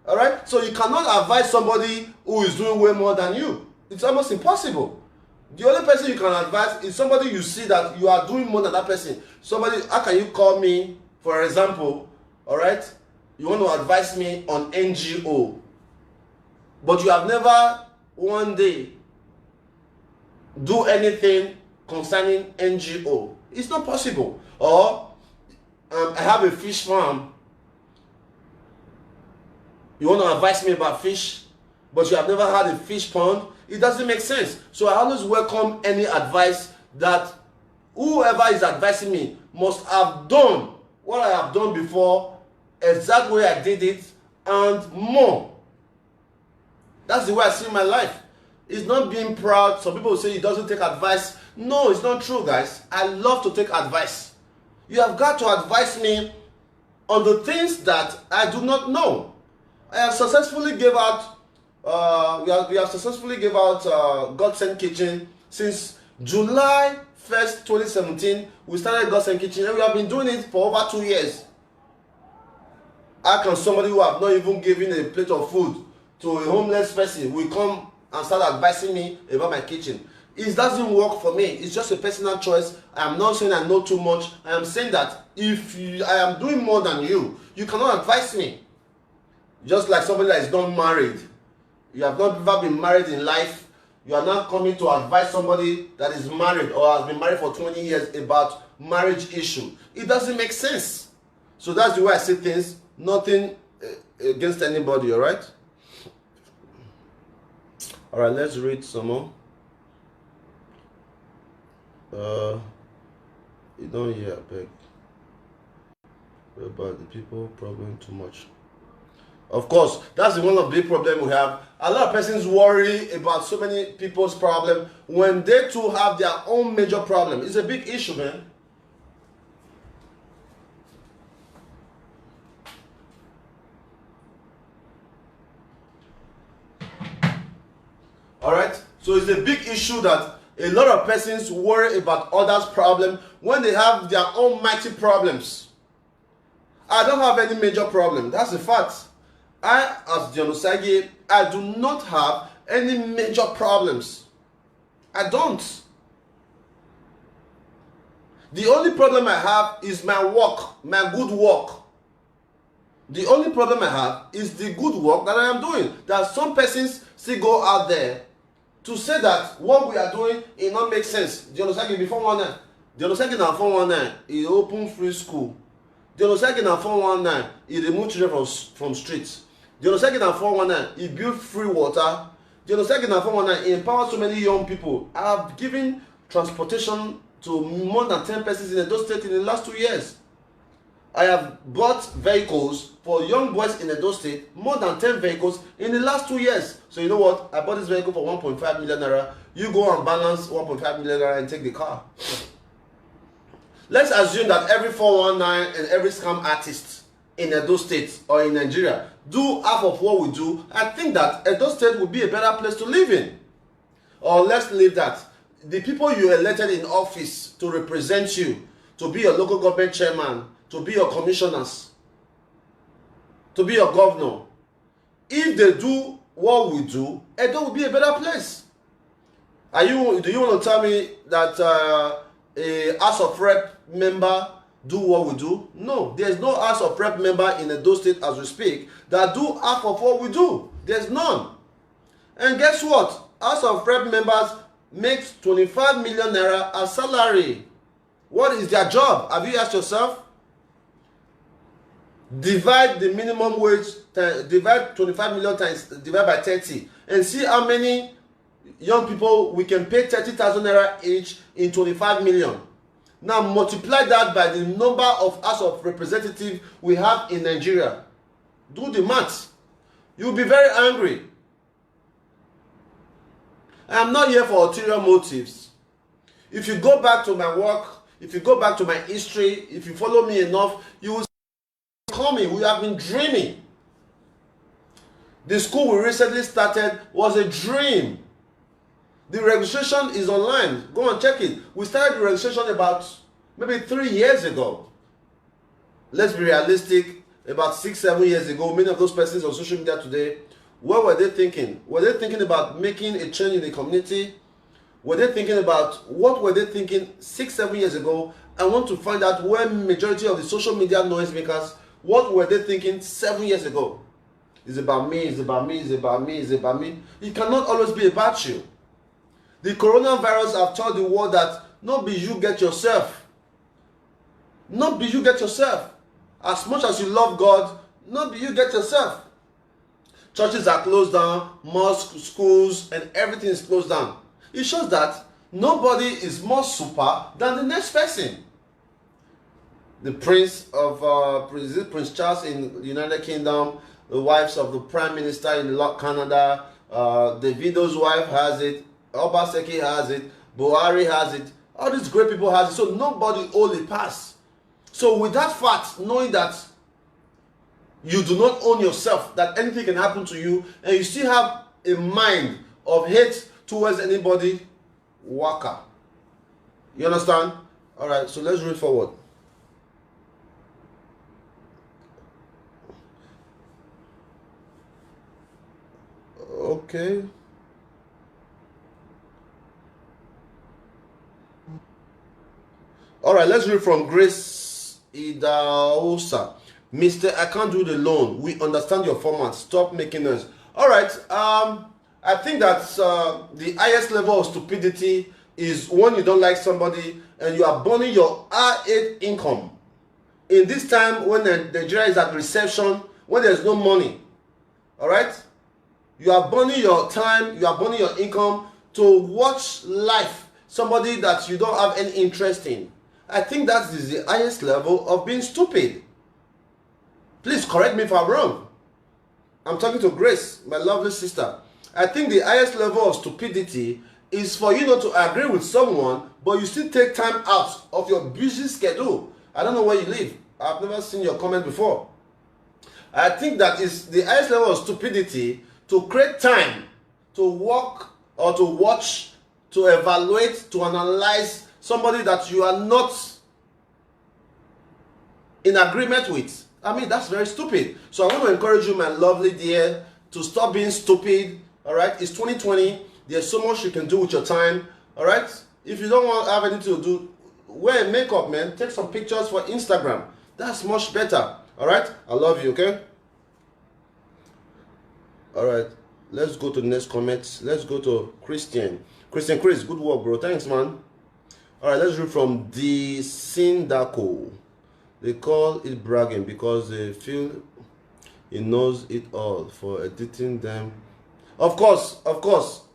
All right? So you cannot advise somebody who is doing way more than you. It's almost impossible. The only person you can advise is somebody you see that you are doing more than that person. Somebody, how can you call me, for example, all right? You want to advise me on NGO, but you have never one day do anything concerning NGO. It's not possible. Or I have a fish farm. You want to advise me about fish, but you have never had a fish pond. It doesn't make sense. So I always welcome any advice that whoever is advising me must have done what I have done before, exact way I did it, and more. That's the way I see my life. It's not being proud. Some people say it doesn't take advice. No, it's not true, guys. I love to take advice. You have got to advise me on the things that I do not know. I have successfully gave out, we have successfully gave out God Sent Kitchen since July 1st, 2017. We started God Sent Kitchen, and we have been doing it for over 2 years. How can somebody who have not even given a plate of food to a homeless person will come and start advising me about my kitchen? It doesn't work for me. It's just a personal choice. I'm not saying I know too much. I am saying that if I am doing more than you cannot advise me. Just like somebody that is not married. You have not ever been married in life. You are not coming to advise somebody that is married or has been married for 20 years about marriage issue. It doesn't make sense. So that's the way I say things. Nothing against anybody, all right? All right, let's read some more. You don't hear, I beg. About the people problem too much. Of course, that's one of the big problem we have. A lot of persons worry about so many people's problem when they too have their own major problem. It's a big issue, man. All right, so it's a big issue that a lot of persons worry about others' problem when they have their own mighty problems. I don't have any major problem. That's a fact. I, as Dion Osagie, I do not have any major problems. I don't. The only problem I have is my work, my good work. The only problem I have is the good work that I am doing. There are some persons still go out there to say that what we are doing it not make sense. Dion Osagie before 419. Dion Osagie na 419 he open free school. Dion Osagie na 419 he remove children from streets. Dion Osagie na 419 he build free water. Dion Osagie na 419 he empower so many young people. I have given transportation to more than 10 persons in Edo State in the last 2 years. I have bought vehicles for young boys in Edo State, more than 10 vehicles in the last 2 years. So you know what? I bought this vehicle for 1.5 million naira. You go and balance 1.5 million naira and take the car. Let's assume that every 419 and every scam artist in Edo State or in Nigeria do half of what we do. I think that Edo State would be a better place to live in. Or let's leave that. The people you elected in office to represent you, to be your local government chairman, to be your commissioners, to be your governor, if they do what we do, Edo will be a better place. Do you want to tell me that a House of Rep member do what we do? No, there's no House of Rep member in Edo State as we speak that do half of what we do. There's none. And guess what? House of Rep members makes 25 million naira as salary. What is their job? Have you asked yourself? Divide the minimum wage, divide 25 million times, divide by 30, and see how many young people we can pay 30,000 naira each in 25 million. Now multiply that by the number of House of Representatives we have in Nigeria. Do the math. You'll be very angry. I am not here for ulterior motives. If you go back to my work, if you go back to my history, if you follow me enough, you will call me. We have been dreaming. The school we recently started was a dream. The registration is online. Go and check it. We started the registration about maybe 3 years ago. Let's be realistic. About 6-7 years ago, many of those persons on social media today, what were they thinking? Were they thinking about making a change in the community? Were they thinking about, what were they thinking 6-7 years ago? I want to find out where majority of the social media noise makers, what were they thinking 7 years ago? It's about me, it's about me, it's about me, it's about me. It cannot always be about you. The coronavirus have told the world that not be you get yourself. Not be you get yourself. As much as you love God, not be you get yourself. Churches are closed down, mosques, schools, and everything is closed down. It shows that nobody is more super than the next person. The Prince Charles in the United Kingdom, the wives of the Prime Minister in Canada, Davido's wife has it, Obaseki has it, Buhari has it, all these great people has it, so nobody only pass. So with that fact, knowing that you do not own yourself, that anything can happen to you, and you still have a mind of hate towards anybody, waka. You understand? Alright, so let's read forward. Okay. right, let's read from Grace Idaosa. Mr. I can't do the loan. We understand your format. Stop making noise. All right. I think that the highest level of stupidity is when you don't like somebody and you are burning your R8 income. In this time when Nigeria is at recession, when there's no money, all right? You are burning your time, you are burning your income to watch life, somebody that you don't have any interest in. I think that is the highest level of being stupid. Please correct me if I'm wrong. I'm talking to Grace, my lovely sister. I think the highest level of stupidity is for you not to agree with someone, but you still take time out of your busy schedule. I don't know where you live. I've never seen your comment before. I think that is the highest level of stupidity, to create time to work or to watch, to evaluate, to analyze somebody that you are not in agreement with. I mean, that's very stupid. So I want to encourage you, my lovely dear, to stop being stupid. All right, it's 2020. There's so much you can do with your time. All right, if you don't want to have anything to do, wear makeup, man. Take some pictures for Instagram. That's much better. All right, I love you. Okay. All right, let's go to the next comment. Let's go to Christian. Christian Chris, good work, bro. Thanks, man. All right, let's read from the Sindako. They call it bragging because they feel he knows it all for editing them. Of course.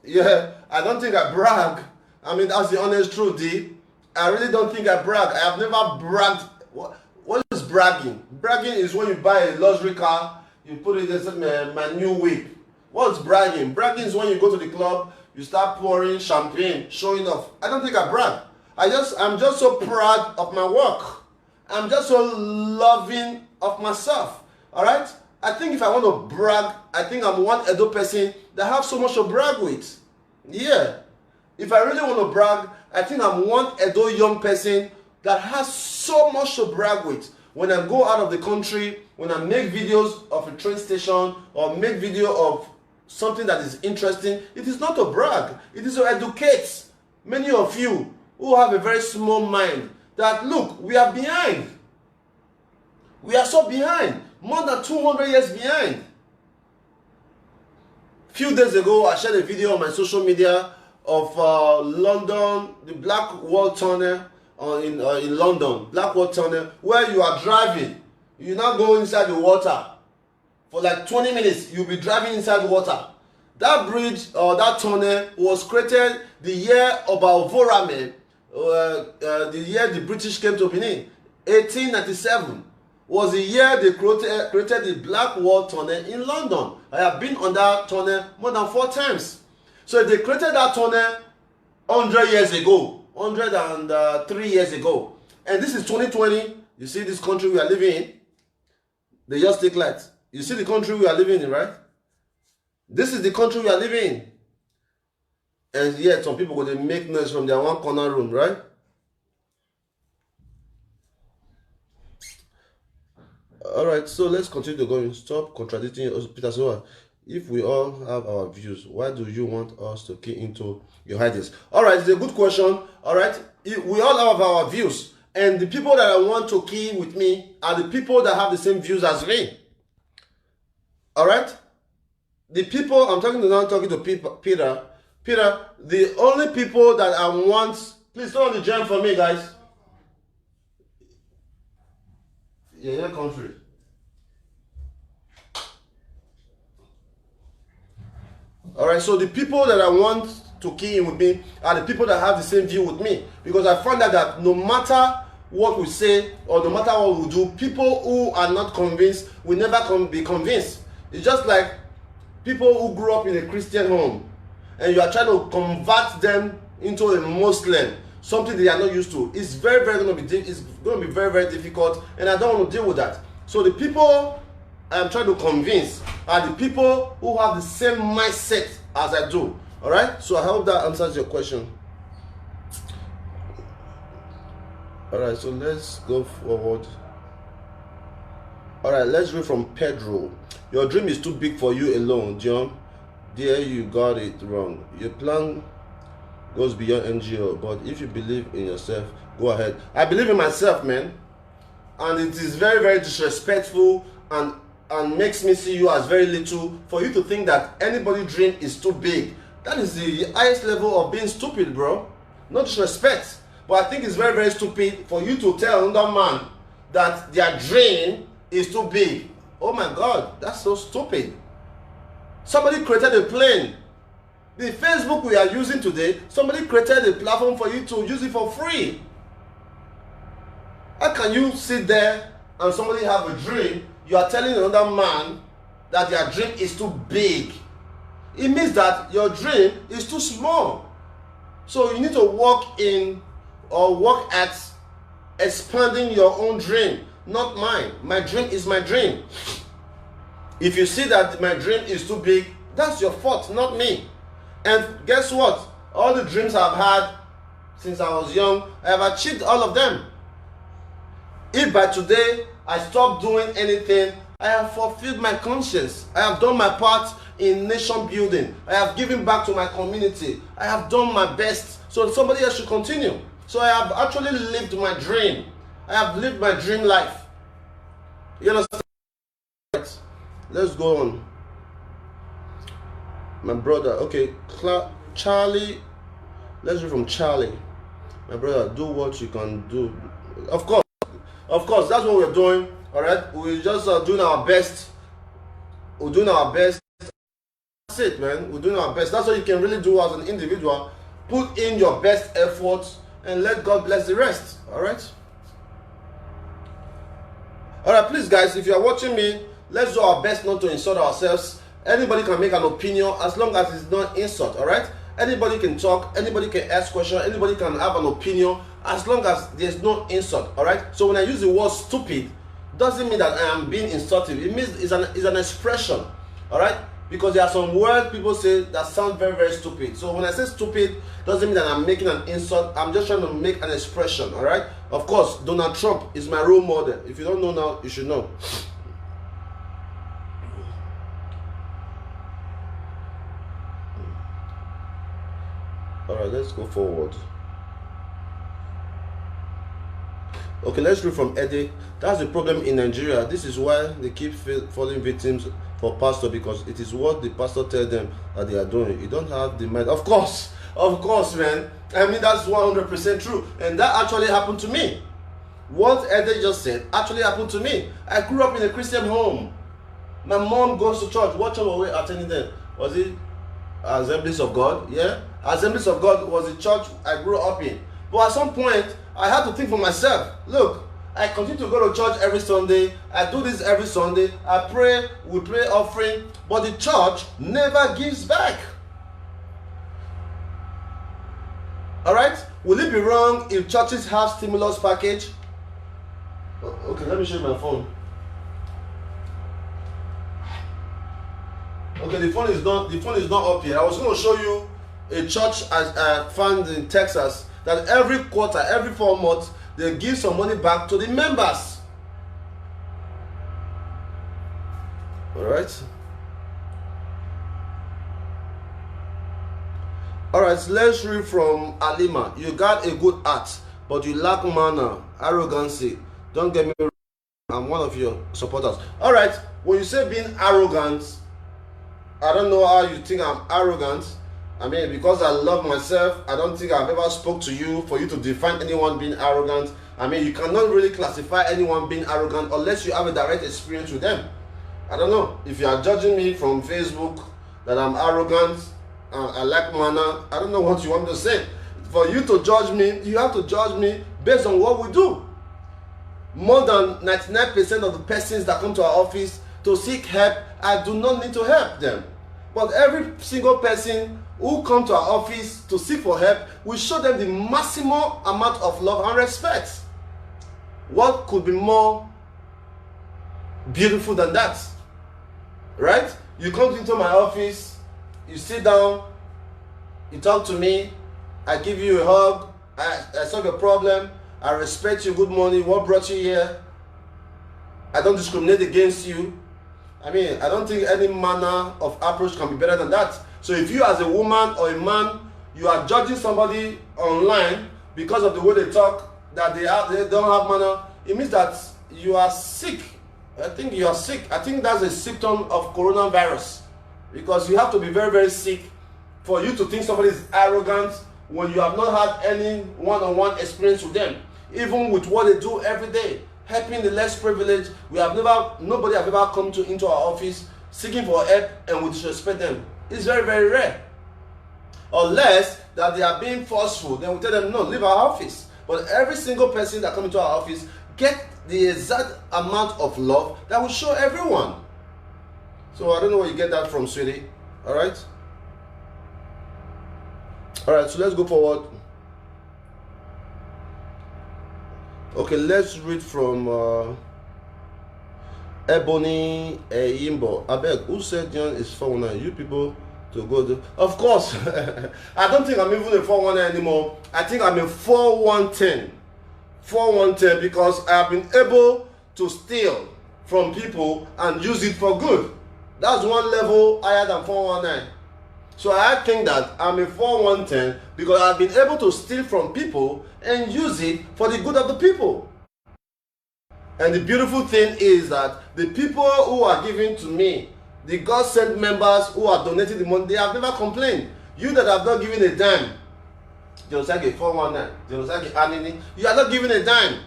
Yeah, I don't think I brag. I mean, that's the honest truth, D. I really don't think I brag. I have never bragged. What is bragging? Bragging is when you buy a luxury car, you put it in my new whip. What's bragging? Bragging is when you go to the club, you start pouring champagne, showing off. I don't think I brag. I'm just so proud of my work. I'm just so loving of myself. All right? I think if I want to brag, I think I'm one Edo person that have so much to brag with. Yeah. If I really want to brag, I think I'm one Edo young person that has so much to brag with. When I go out of the country, when I make videos of a train station or make video of something that is interesting, it is not to brag. It is to educate many of you who have a very small mind that, look, we are behind. We are so behind. More than 200 years behind. Few days ago, I shared a video on my social media of London, the Black Wall Tunnel in London, Black Wall Tunnel, where you are driving. You now go inside the water. For like 20 minutes, you'll be driving inside the water. That bridge or that tunnel was created the year of Alvorame, the year the British came to Benin. 1897 was the year they created the Black Wall Tunnel in London. I have been on that tunnel more than 4 times. So they created that tunnel 100 years ago, 103 years ago. And this is 2020. You see this country we are living in? They just take light. You see the country we are living in, right? This is the country we are living in. And yet some people go, they make noise from their one corner room, right? All right, so let's continue going. Stop contradicting Peter Soa. If we all have our views, why do you want us to key into your ideas? All right, it's a good question. All right, we all have our views, and the people that I want to key with me are the people that have the same views as me. All right, the people I'm talking to now, talking to Peter. Peter, the only people that I want, please turn on the jam for me, guys. Yeah, country. All right, so the people that I want to key in with me are the people that have the same view with me, because I found out that no matter what we say or no matter what we do, people who are not convinced will never be convinced. It's just like people who grew up in a Christian home and you are trying to convert them into a Muslim, something they are not used to. It's very going to be very difficult, and I don't want to deal with that. So the people I'm trying to convince are the people who have the same mindset as I do. All right, so I hope that answers your question. All right, so let's go forward. All right, let's read from Pedro. Your dream is too big for you alone, John. There you got it wrong. Your plan goes beyond NGO. But if you believe in yourself, go ahead. I believe in myself, man. And it is very, very disrespectful and makes me see you as very little for you to think that anybody's dream is too big. That is the highest level of being stupid, bro. Not disrespect, but I think it's very, very stupid for you to tell another man that their dream is too big. Oh my God, that's so stupid. Somebody created a plane. The Facebook we are using today, somebody created a platform for you to use it for free. How can you sit there and somebody have a dream, you are telling another man that their dream is too big? It means that your dream is too small. So you need to work in or work at expanding your own dream, not mine. My dream is my dream. If you see that my dream is too big, that's your fault, not me. And guess what? All the dreams I've had since I was young, I have achieved all of them. If by today I stop doing anything, I have fulfilled my conscience. I have done my part in nation building. I have given back to my community. I have done my best. So somebody else should continue. So I have actually lived my dream. I have lived my dream life. You understand? Right. Let's go on. My brother, okay, Charlie. Let's read from Charlie. My brother, do what you can do. Of course, that's what we're doing. All right, we're just doing our best. We're doing our best. That's it, man. We're doing our best. That's what you can really do as an individual. Put in your best efforts and let God bless the rest. All right. All right, please, guys, if you are watching me, let's do our best not to insult ourselves. Anybody can make an opinion as long as it's not insult. All right. Anybody can talk. Anybody can ask questions. Anybody can have an opinion as long as there's no insult. All right. So when I use the word stupid, doesn't mean that I am being insultive. It means it's an expression. All right. Because there are some words people say that sound very, very stupid. So when I say stupid, doesn't mean that I'm making an insult. I'm just trying to make an expression. All right. Of course, Donald Trump is my role model. If you don't know now, you should know. All right, let's go forward. Okay, let's read from Eddie. That's the problem in Nigeria. This is why they keep falling victims for pastor, because it is what the pastor tells them that they are doing. You don't have the mind. Of course, man. I mean, that's 100% true. And that actually happened to me. What Eddie just said actually happened to me. I grew up in a Christian home. My mom goes to church. What church were we attending then? Was it Assemblies of God? Yeah. Assemblies of God was the church I grew up in. But at some point, I had to think for myself. Look, I continue to go to church every Sunday. I do this every Sunday. I pray, we pray offering. But the church never gives back. Alright? Will it be wrong if churches have stimulus package? Okay, let me show you my phone. Okay, the phone is not up here. I was going to show you a church I found in Texas that every quarter, every 4 months, they give some money back to the members. Alright? Alright, so let's read from Alima. You got a good heart, but you lack manner, arrogancy. Don't get me wrong, I'm one of your supporters. Alright, when you say being arrogant, I don't know how you think I'm arrogant. I mean, because I love myself, I don't think I've ever spoke to you for you to define anyone being arrogant. I mean, you cannot really classify anyone being arrogant unless you have a direct experience with them. I don't know. If you are judging me from Facebook that I'm arrogant, I lack manner, I don't know what you want to say. For you to judge me, you have to judge me based on what we do. More than 99% of the persons that come to our office to seek help, I do not need to help them. But every single person who come to our office to seek for help, we show them the maximum amount of love and respect. What could be more beautiful than that? Right? You come into my office, you sit down, you talk to me, I give you a hug, I solve your problem, I respect you, good morning, what brought you here? I don't discriminate against you. I don't think any manner of approach can be better than that. So if you as a woman or a man you are judging somebody online because of the way they talk, that they don't have manner, it means that you are sick. I think you are sick. I think that's a symptom of coronavirus, because you have to be very, very sick for you to think somebody is arrogant when you have not had any one-on-one experience with them, even with what they do every day, helping the less privileged. Nobody have ever come into our office seeking for help and we disrespect them. It's very, very rare. Unless that they are being forceful, then we tell them, no, leave our office. But every single person that comes into our office get the exact amount of love that we show everyone. So I don't know where you get that from, sweetie. All right, so let's go forward. Okay, let's read from Ebony Eyimbo. Abeg, who said Dion is 419? You people to go to. Of course, I don't think I'm even a 419 anymore. I think I'm a 4110. 4110, because I have been able to steal from people and use it for good. That's one level higher than 419. So I think that I'm a 4110 because I've been able to steal from people and use it for the good of the people. And the beautiful thing is that the people who are giving to me, the God-sent members who are donating the money, they have never complained. You that have not given a dime, Edo State 419, Edo State Anini, you are not giving a dime.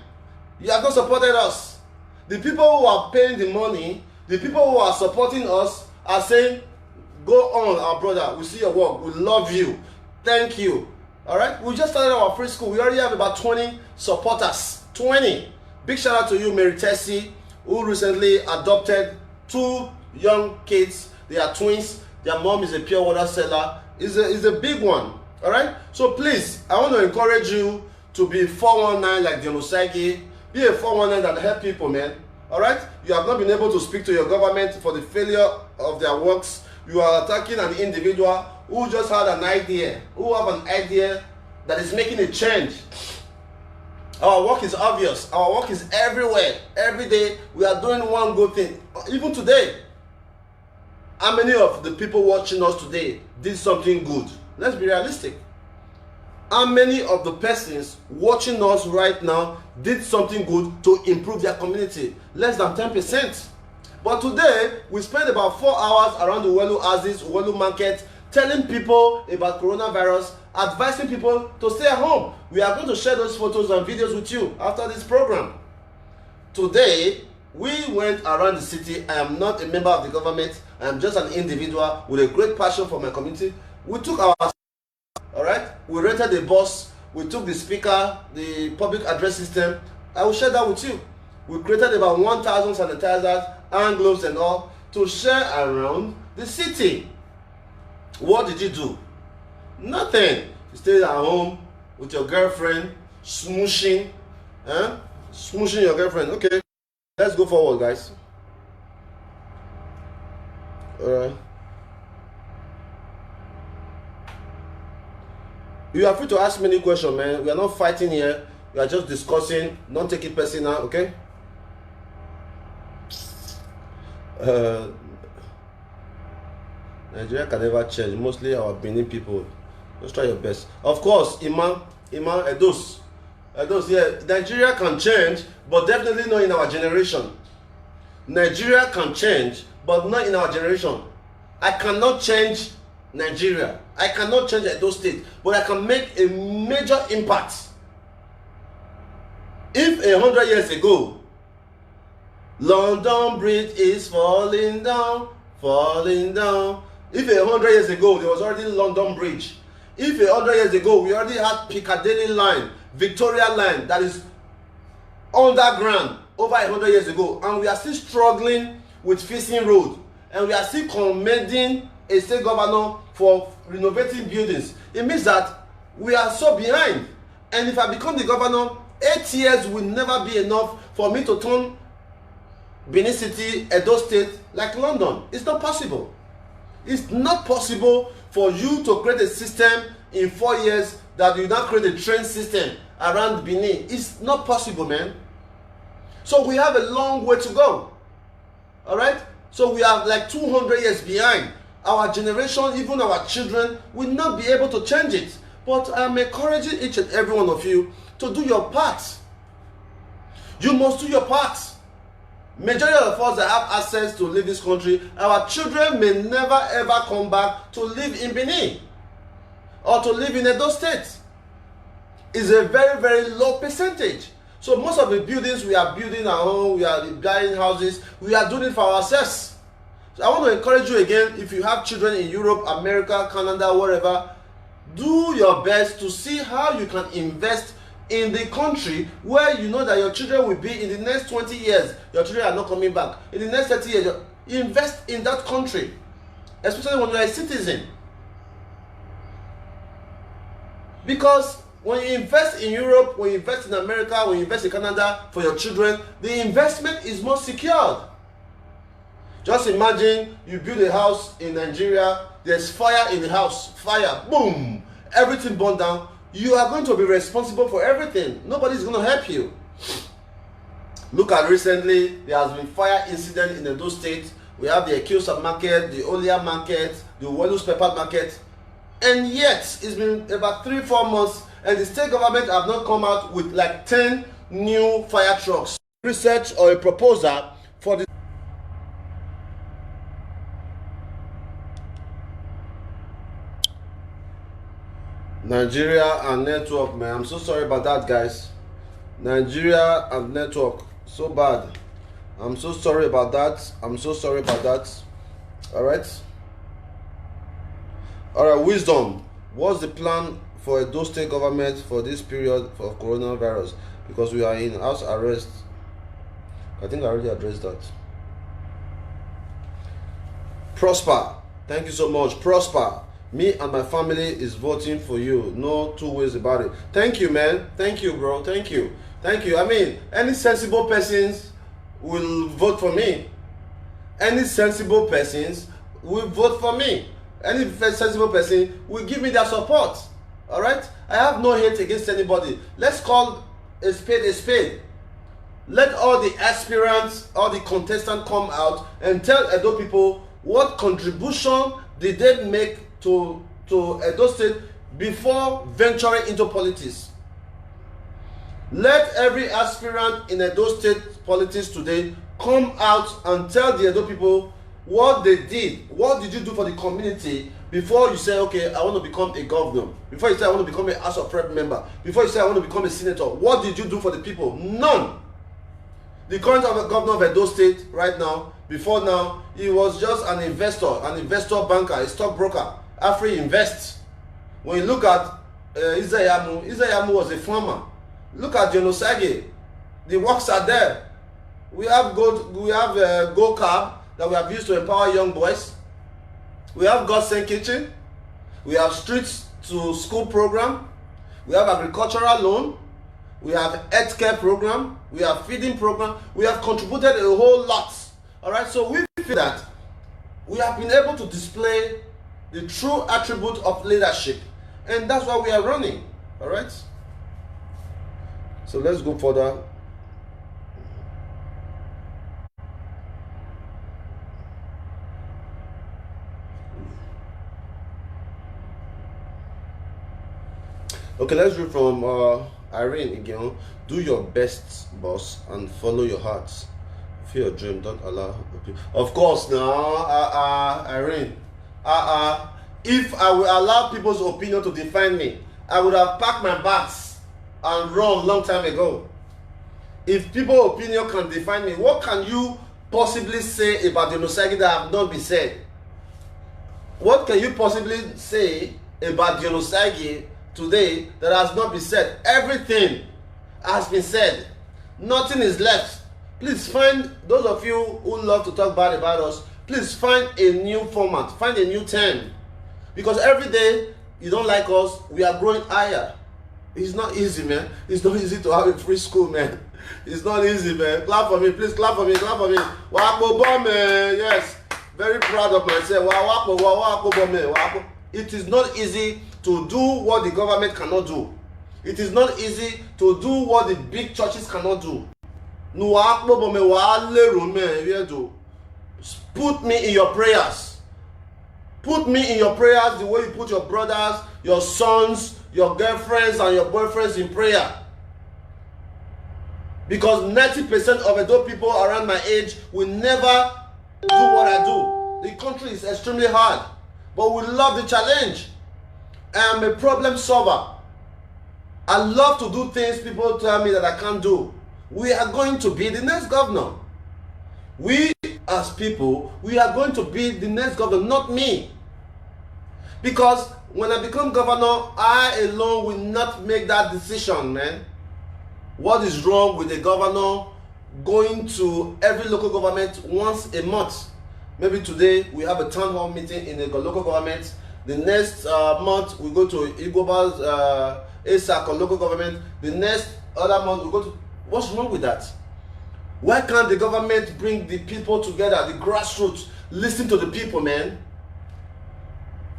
You have not supported us. The people who are paying the money, the people who are supporting us are saying, go on, our brother, we see your work, we love you, thank you. All right, we just started our free school. We already have about 20 supporters. 20. Big shout out to you, Mary Tessie, who recently adopted 2 young kids. They are twins. Their mom is a pure water seller. It's a big one. All right, so please, I want to encourage you to be 419 like Dion Osagie. Be a 419 that help people, man. All right, you have not been able to speak to your government for the failure of their works. You are attacking an individual who just had an idea, who have an idea that is making a change. Our work is obvious. Our work is everywhere. Every day we are doing one good thing. Even today, how many of the people watching us today did something good? Let's be realistic. How many of the persons watching us right now did something good to improve their community? Less than 10%. But today, we spent about 4 hours around the Uwelu Oasis, Uwelu Market, telling people about coronavirus, advising people to stay at home. We are going to share those photos and videos with you after this program. Today, we went around the city. I am not a member of the government. I am just an individual with a great passion for my community. We took our, all right, we rented a bus. We took the speaker, the public address system. I will share that with you. We created about 1,000 sanitizers, hand gloves and all to share around the city. What did you do? Nothing. You stayed at home with your girlfriend, smooshing, smooshing your girlfriend. Okay, let's go forward, guys. You are free to ask many questions, man. We are not fighting here. We are just discussing. Don't take it personal, okay? Nigeria can never change. Mostly our Benin people. Just try your best. Of course, Iman, Edos, yeah. Nigeria can change, but definitely not in our generation. Nigeria can change, but not in our generation. I cannot change Nigeria. I cannot change Edo State, but I can make a major impact. If 100 years ago, London Bridge is falling down, falling down. If 100 years ago, there was already London Bridge. If 100 years ago, we already had Piccadilly line, Victoria line, that is underground over 100 years ago, and we are still struggling with Fishing Road, and we are still commending a state governor for renovating buildings. It means that we are so behind. And if I become the governor, 8 years will never be enough for me to turn Benin City, Edo State like London. It's not possible. It's not possible for you to create a system in 4 years that you now create a train system around Benin. It's not possible, man. So we have a long way to go. All right? So we are like 200 years behind. our generation, even our children, will not be able to change it. But I'm encouraging each and every one of you to do your part. You must do your part. Majority of us that have access to live this country, our children may never ever come back to live in Benin or to live in Edo State. It's a very, very low percentage. So most of the buildings we are building at home, we are buying houses, we are doing it for ourselves. So I want to encourage you again, if you have children in Europe, America, Canada, wherever, do your best to see how you can invest in the country where you know that your children will be in the next 20 years. Your children are not coming back. In the next 30 years, invest in that country, especially when you are a citizen. Because when you invest in Europe, when you invest in America, when you invest in Canada for your children, the investment is more secured. Just imagine you build a house in Nigeria, there's fire in the house, fire, boom, everything burned down. You are going to be responsible for everything. Nobody's going to help you. Look at recently, there has been fire incident in Edo State. We have the Edo market, the Olia market, the Walus Pepper market. And yet, it's been about 3-4 months and the state government have not come out with like 10 new fire trucks. Research or a proposal for the Nigeria and network, man. I'm so sorry about that, guys. Nigeria and network, so bad. I'm so sorry about that. I'm so sorry about that. All right. Wisdom. What's the plan for Edo State Government for this period of coronavirus? Because we are in house arrest. I think I already addressed that. Prosper. Thank you so much. Prosper. Me and my family is voting for you. No two ways about it. Thank you, man. Thank you, bro. Thank you. Thank you. I mean, any sensible persons will vote for me. Any sensible persons will vote for me. Any sensible person will give me their support. All right? I have no hate against anybody. Let's call a spade a spade. Let all the aspirants, all the contestants come out and tell Edo people what contribution did they make to Edo State before venturing into politics. Let every aspirant in Edo State politics today come out and tell the Edo people what they did. What did you do for the community before you say, okay, I want to become a governor? Before you say, I want to become a House of Rep member? Before you say, I want to become a senator? What did you do for the people? None. The current governor of Edo State right now, before now, he was just an investor banker, a stockbroker. Afri Invest. When you look at Izayamu was a farmer. Look at Dion Osagie. The works are there. We have Go Cab that we have used to empower young boys. We have God Sent Kitchen. We have Streets to School program. We have agricultural loan. We have healthcare program. We have feeding program. We have contributed a whole lot. All right, so we feel that we have been able to display the true attribute of leadership, and that's why we are running. All right, so let's go further. Okay, let's read from Irene again. Do your best, boss, and follow your hearts. Fear your dream, don't allow. Of course, now, Irene. If I would allow people's opinion to define me, I would have packed my bags and run long time ago. If people's opinion can define me, what can you possibly say about Dion Osagie that have not been said? What can you possibly say about Dion Osagie today that has not been said? Everything has been said. Nothing is left. Please find, those of you who love to talk bad about us, please find a new format, find a new term. Because every day you don't like us, we are growing higher. It's not easy, man. It's not easy to have a free school, man. It's not easy, man. Clap for me, please clap for me, clap for me. Wako bomb, man. Yes. Very proud of myself. It is not easy to do what the government cannot do. It is not easy to do what the big churches cannot do. Put me in your prayers. Put me in your prayers the way you put your brothers, your sons, your girlfriends, and your boyfriends in prayer. Because 90% of Edo people around my age will never do what I do. The country is extremely hard, but we love the challenge. I am a problem solver. I love to do things people tell me that I can't do. We are going to be the next governor. We as people, we are going to be the next governor, not me. Because when I become governor, I alone will not make that decision, man. What is wrong with the governor going to every local government once a month? Maybe today we have a town hall meeting in the local government. The next month we go to Igboba's ASAC or local government. The next other month we go to... What's wrong with that? Why can't the government bring the people together, the grassroots, listen to the people, man?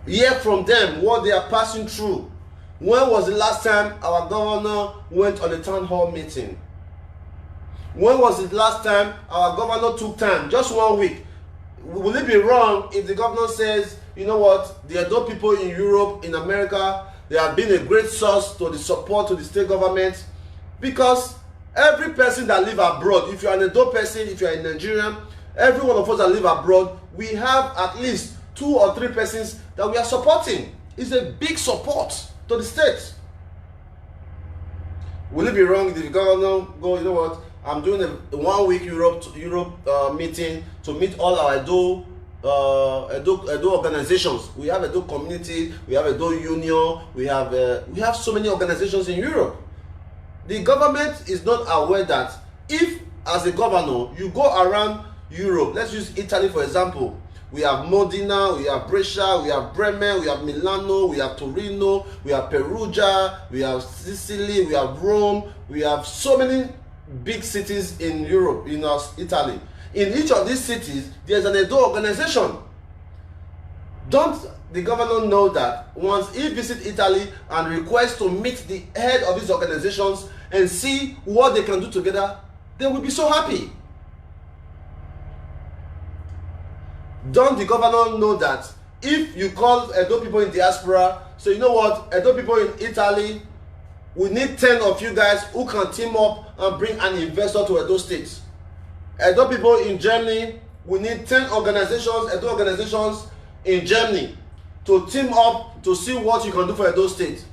Hear from them what they are passing through. When was the last time our governor went on a town hall meeting? When was the last time our governor took time? Just 1 week. Will it be wrong if the governor says, you know what, the Edo people in Europe, in America, they have been a great source to the support to the state government? Because every person that live abroad, if you are an Edo person, if you are a Nigerian, every one of us that live abroad, we have at least 2 or 3 persons that we are supporting. It's a big support to the state. Will it be wrong if the governor go, you know what, I'm doing a 1 week Europe meeting to meet all our Edo organizations. We have Edo community, we have Edo union, we have so many organizations in Europe. The government is not aware that if, as a governor, you go around Europe, let's use Italy for example. We have Modena, we have Brescia, we have Bremen, we have Milano, we have Torino, we have Perugia, we have Sicily, we have Rome. We have so many big cities in Europe, in Italy. In each of these cities, there's an Edo organization. Don't the governor know that once he visits Italy and requests to meet the head of these organizations and see what they can do together, they will be so happy. Don't the governor know that if you call Edo people in diaspora, so you know what, Edo people in Italy, we need 10 of you guys who can team up and bring an investor to Edo State. Edo people in Germany, we need 10 organizations, Edo organizations in Germany to team up to see what you can do for Edo State.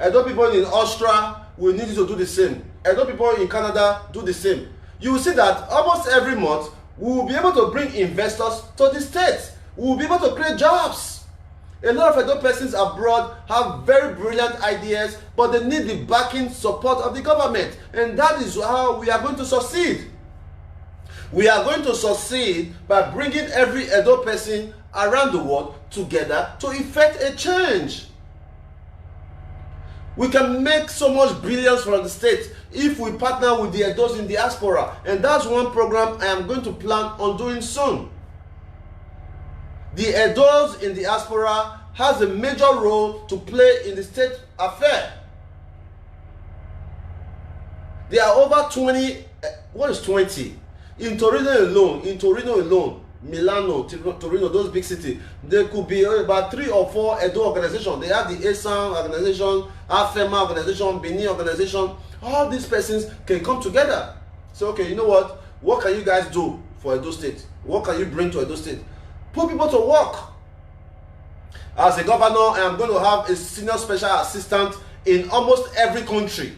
Edo people in Austria, we need you to do the same. Edo people in Canada, do the same. You will see that almost every month, we will be able to bring investors to the state. We will be able to create jobs. A lot of Edo persons abroad have very brilliant ideas, but they need the backing support of the government. And that is how we are going to succeed. We are going to succeed by bringing every Edo person around the world together to effect a change. We can make so much brilliance for the state if we partner with the Edos in diaspora. And that's one program I am going to plan on doing soon. The Edos in diaspora has a major role to play in the state affair. There are over 20, what is 20? In Torino alone, Milano, Torino, those big cities, there could be about 3 or 4 Edo organizations. They have the ASAN organization, AFEMA organization, Benin organization. All these persons can come together. So, okay, you know what can you guys do for Edo State? What can you bring to Edo State? Put people to work. As a governor, I am going to have a senior special assistant in almost every country.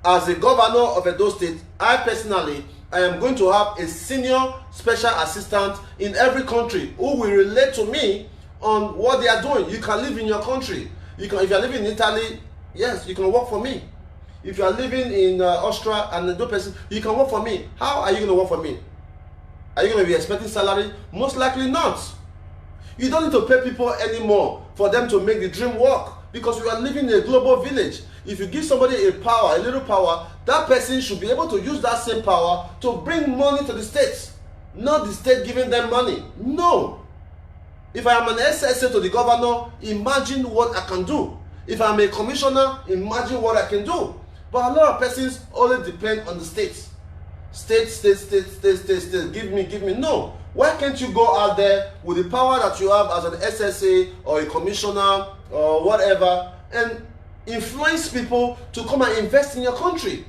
As a governor of Edo State, I personally, I am going to have a senior special assistant in every country who will relate to me on what they are doing. You can live in your country. If you are living in Italy, yes, you can work for me. If you are living in Austria and Edo person, you can work for me. How are you going to work for me? Are you going to be expecting salary? Most likely not. You don't need to pay people anymore for them to make the dream work, because we are living in a global village. If you give somebody a power, a little power, that person should be able to use that same power to bring money to the state, not the state giving them money. No. If I am an SSA to the governor, imagine what I can do. If I'm a commissioner, imagine what I can do. But a lot of persons only depend on the state. State, give me. No. Why can't you go out there with the power that you have as an SSA or a commissioner or whatever and influence people to come and invest in your country?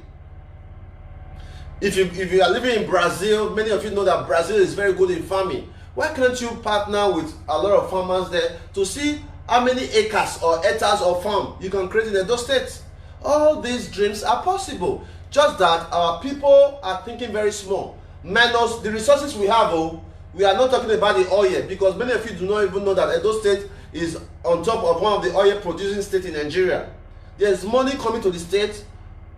If you are living in Brazil, many of you know that Brazil is very good in farming. Why can't you partner with a lot of farmers there to see how many acres or hectares of farm you can create in Edo State? All these dreams are possible. Just that our people are thinking very small. Minus the resources we have. Oh, we are not talking about the oil, because many of you do not even know that Edo State is on top of one of the oil producing states in Nigeria. There's money coming to the state.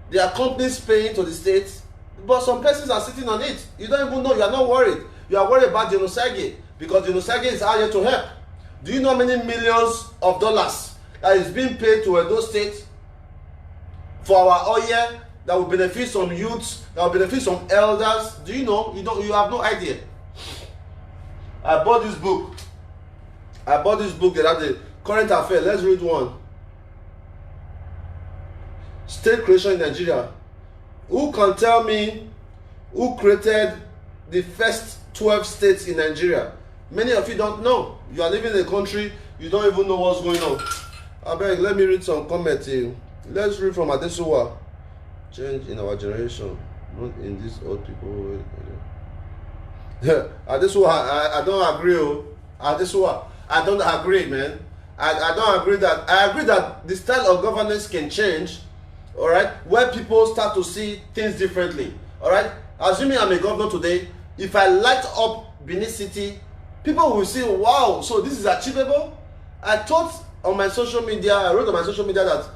There are companies paying to the state. But some persons are sitting on it. You don't even know. You are not worried. You are worried about DION OSAGIE, because DION OSAGIE is out here to help. Do you know how many millions of dollars that is being paid to Edo State for our oil, that will benefit some youths, that will benefit some elders? Do you know? You have no idea. I bought this book. That have the current affair. Let's read one. State creation in Nigeria. Who can tell me who created the first 12 states in Nigeria? Many of you don't know. You are living in a country, you don't even know what's going on. I beg, let me read some comments here. Let's read from Adesuwa. Change in our generation, not in these old people. Adesuwa, I don't agree. Adesuwa, I don't agree, man. I don't agree that. I agree that the style of governance can change. All right, where people start to see things differently. All right, assuming I'm a governor today, if I light up Benin City, people will say, wow, so this is achievable. I thought on my social media, I wrote on my social media that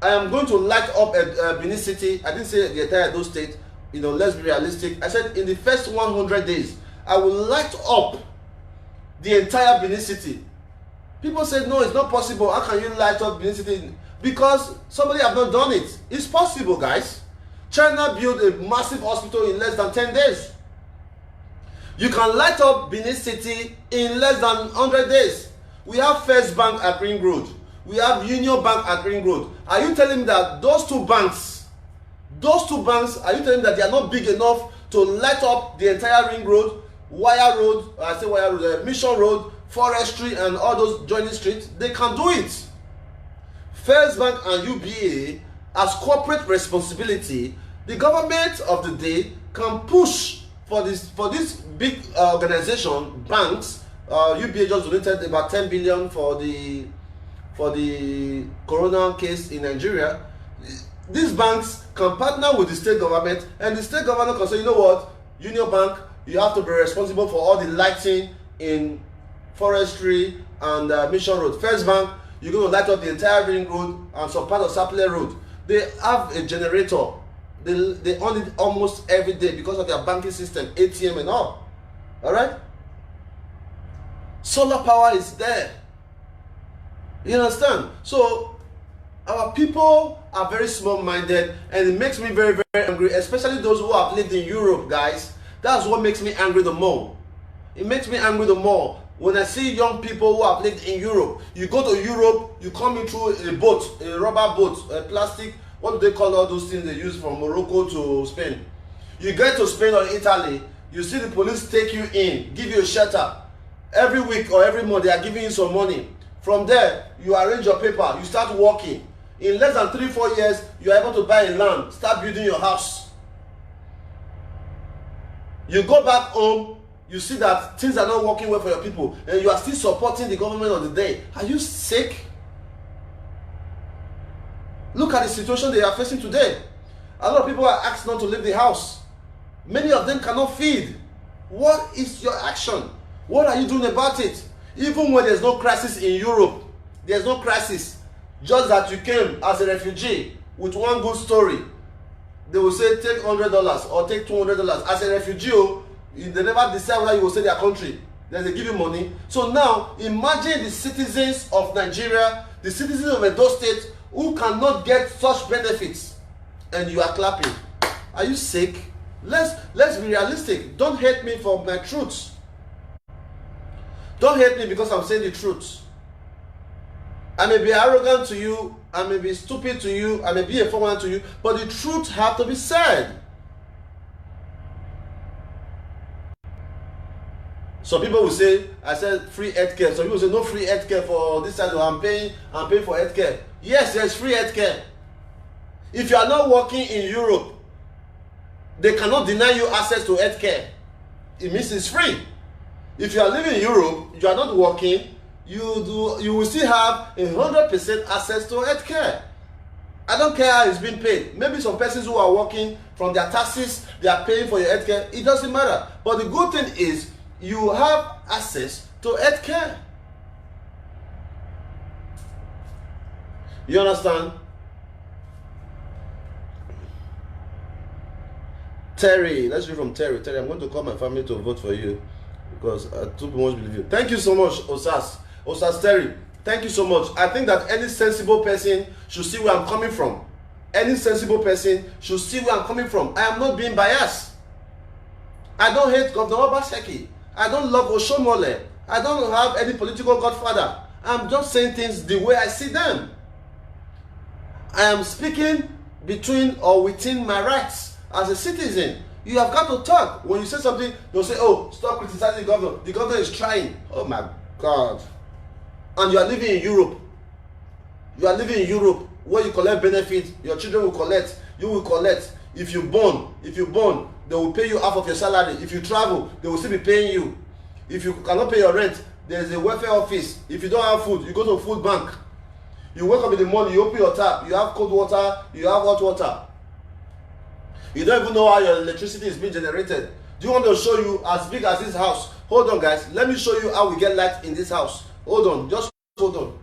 I am going to light up Benin City. I didn't say the entire Edo State. You know, let's be realistic. I said in the first 100 days, I will light up the entire Benin City. People said, no, it's not possible. How can you light up Benin City? Because somebody have not done it. It's possible, guys. China built a massive hospital in less than 10 days. You can light up Benin City in less than 100 days. We have First Bank at Ring Road. We have Union Bank at Ring Road. Are you telling me that those two banks, are you telling me that they are not big enough to light up the entire Ring Road, Mission Road, Forestry, and all those joining streets? They can do it. First Bank and UBA, as corporate responsibility, the government of the day can push for this big organization, banks. UBA just donated about 10 billion for the corona case in Nigeria. These banks can partner with the state government, and the state government can say, you know what, Union Bank, you have to be responsible for all the lighting in Forestry and Mission Road. First Bank, you're going to light up the entire Ring Road and some part of Sapele Road. They have a generator. They own it almost every day because of their banking system, ATM and all. All right? Solar power is there. You understand? So, our people are very small-minded, and it makes me very, very angry, especially those who have lived in Europe, guys. That's what makes me angry the more. It makes me angry the more. When I see young people who have lived in Europe, you go to Europe, you come into a boat, a rubber boat, a plastic, what do they call all those things they use from Morocco to Spain? You get to Spain or Italy, you see the police take you in, give you a shelter. Every week or every month, they are giving you some money. From there, you arrange your paper, you start working. In less than 3-4 years, you are able to buy a land, start building your house. You go back home, you see that things are not working well for your people, and you are still supporting the government of the day. Are you sick? Look at the situation they are facing today. A lot of people are asked not to leave the house. Many of them cannot feed. What is your action? What are you doing about it? Even when there's no crisis in Europe, there's no crisis. Just that you came as a refugee with one good story, they will say take $100 or take $200. As a refugee, they never decide whether you will stay their country. Then they give you money. So now, imagine the citizens of Nigeria, the citizens of Edo State, who cannot get such benefits, and you are clapping. Are you sick? Let's be realistic. Don't hate me for my truths. Don't hate me because I'm saying the truth. I may be arrogant to you, I may be stupid to you, I may be a foreigner to you, but the truth has to be said. Some people will say, I said free healthcare. Some people say no free healthcare for this side. I'm paying for healthcare. Yes, there's free healthcare. If you are not working in Europe, they cannot deny you access to healthcare. It means it's free. If you are living in Europe, you are not working, you will still have 100% access to healthcare. I don't care how it's being paid. Maybe some persons who are working from their taxes, they are paying for your healthcare. It doesn't matter. But the good thing is you have access to healthcare. You understand? Terry, let's read from Terry. Terry, I'm going to call my family to vote for you because I too much believe you. Thank you so much, Osas Terry. Thank you so much. I think that any sensible person should see where I'm coming from. Any sensible person should see where I'm coming from. I am not being biased. I don't hate Governor Obaseki. I don't love Oshomole. I don't have any political godfather. I'm just saying things the way I see them. I am speaking between or within my rights. As a citizen, you have got to talk. When you say something, they'll say, oh, stop criticizing the governor. The governor is trying. Oh my God. And you are living in Europe. You are living in Europe where you collect benefits. Your children will collect. You will collect. If you born, they will pay you half of your salary. If you travel, they will still be paying you. If you cannot pay your rent, there is a welfare office. If you don't have food, you go to a food bank. You wake up in the morning, you open your tap. You have cold water, you have hot water. You don't even know how your electricity is being generated. Do you want to show you as big as this house? Hold on, guys. Let me show you how we get light in this house. Hold on. Just hold on.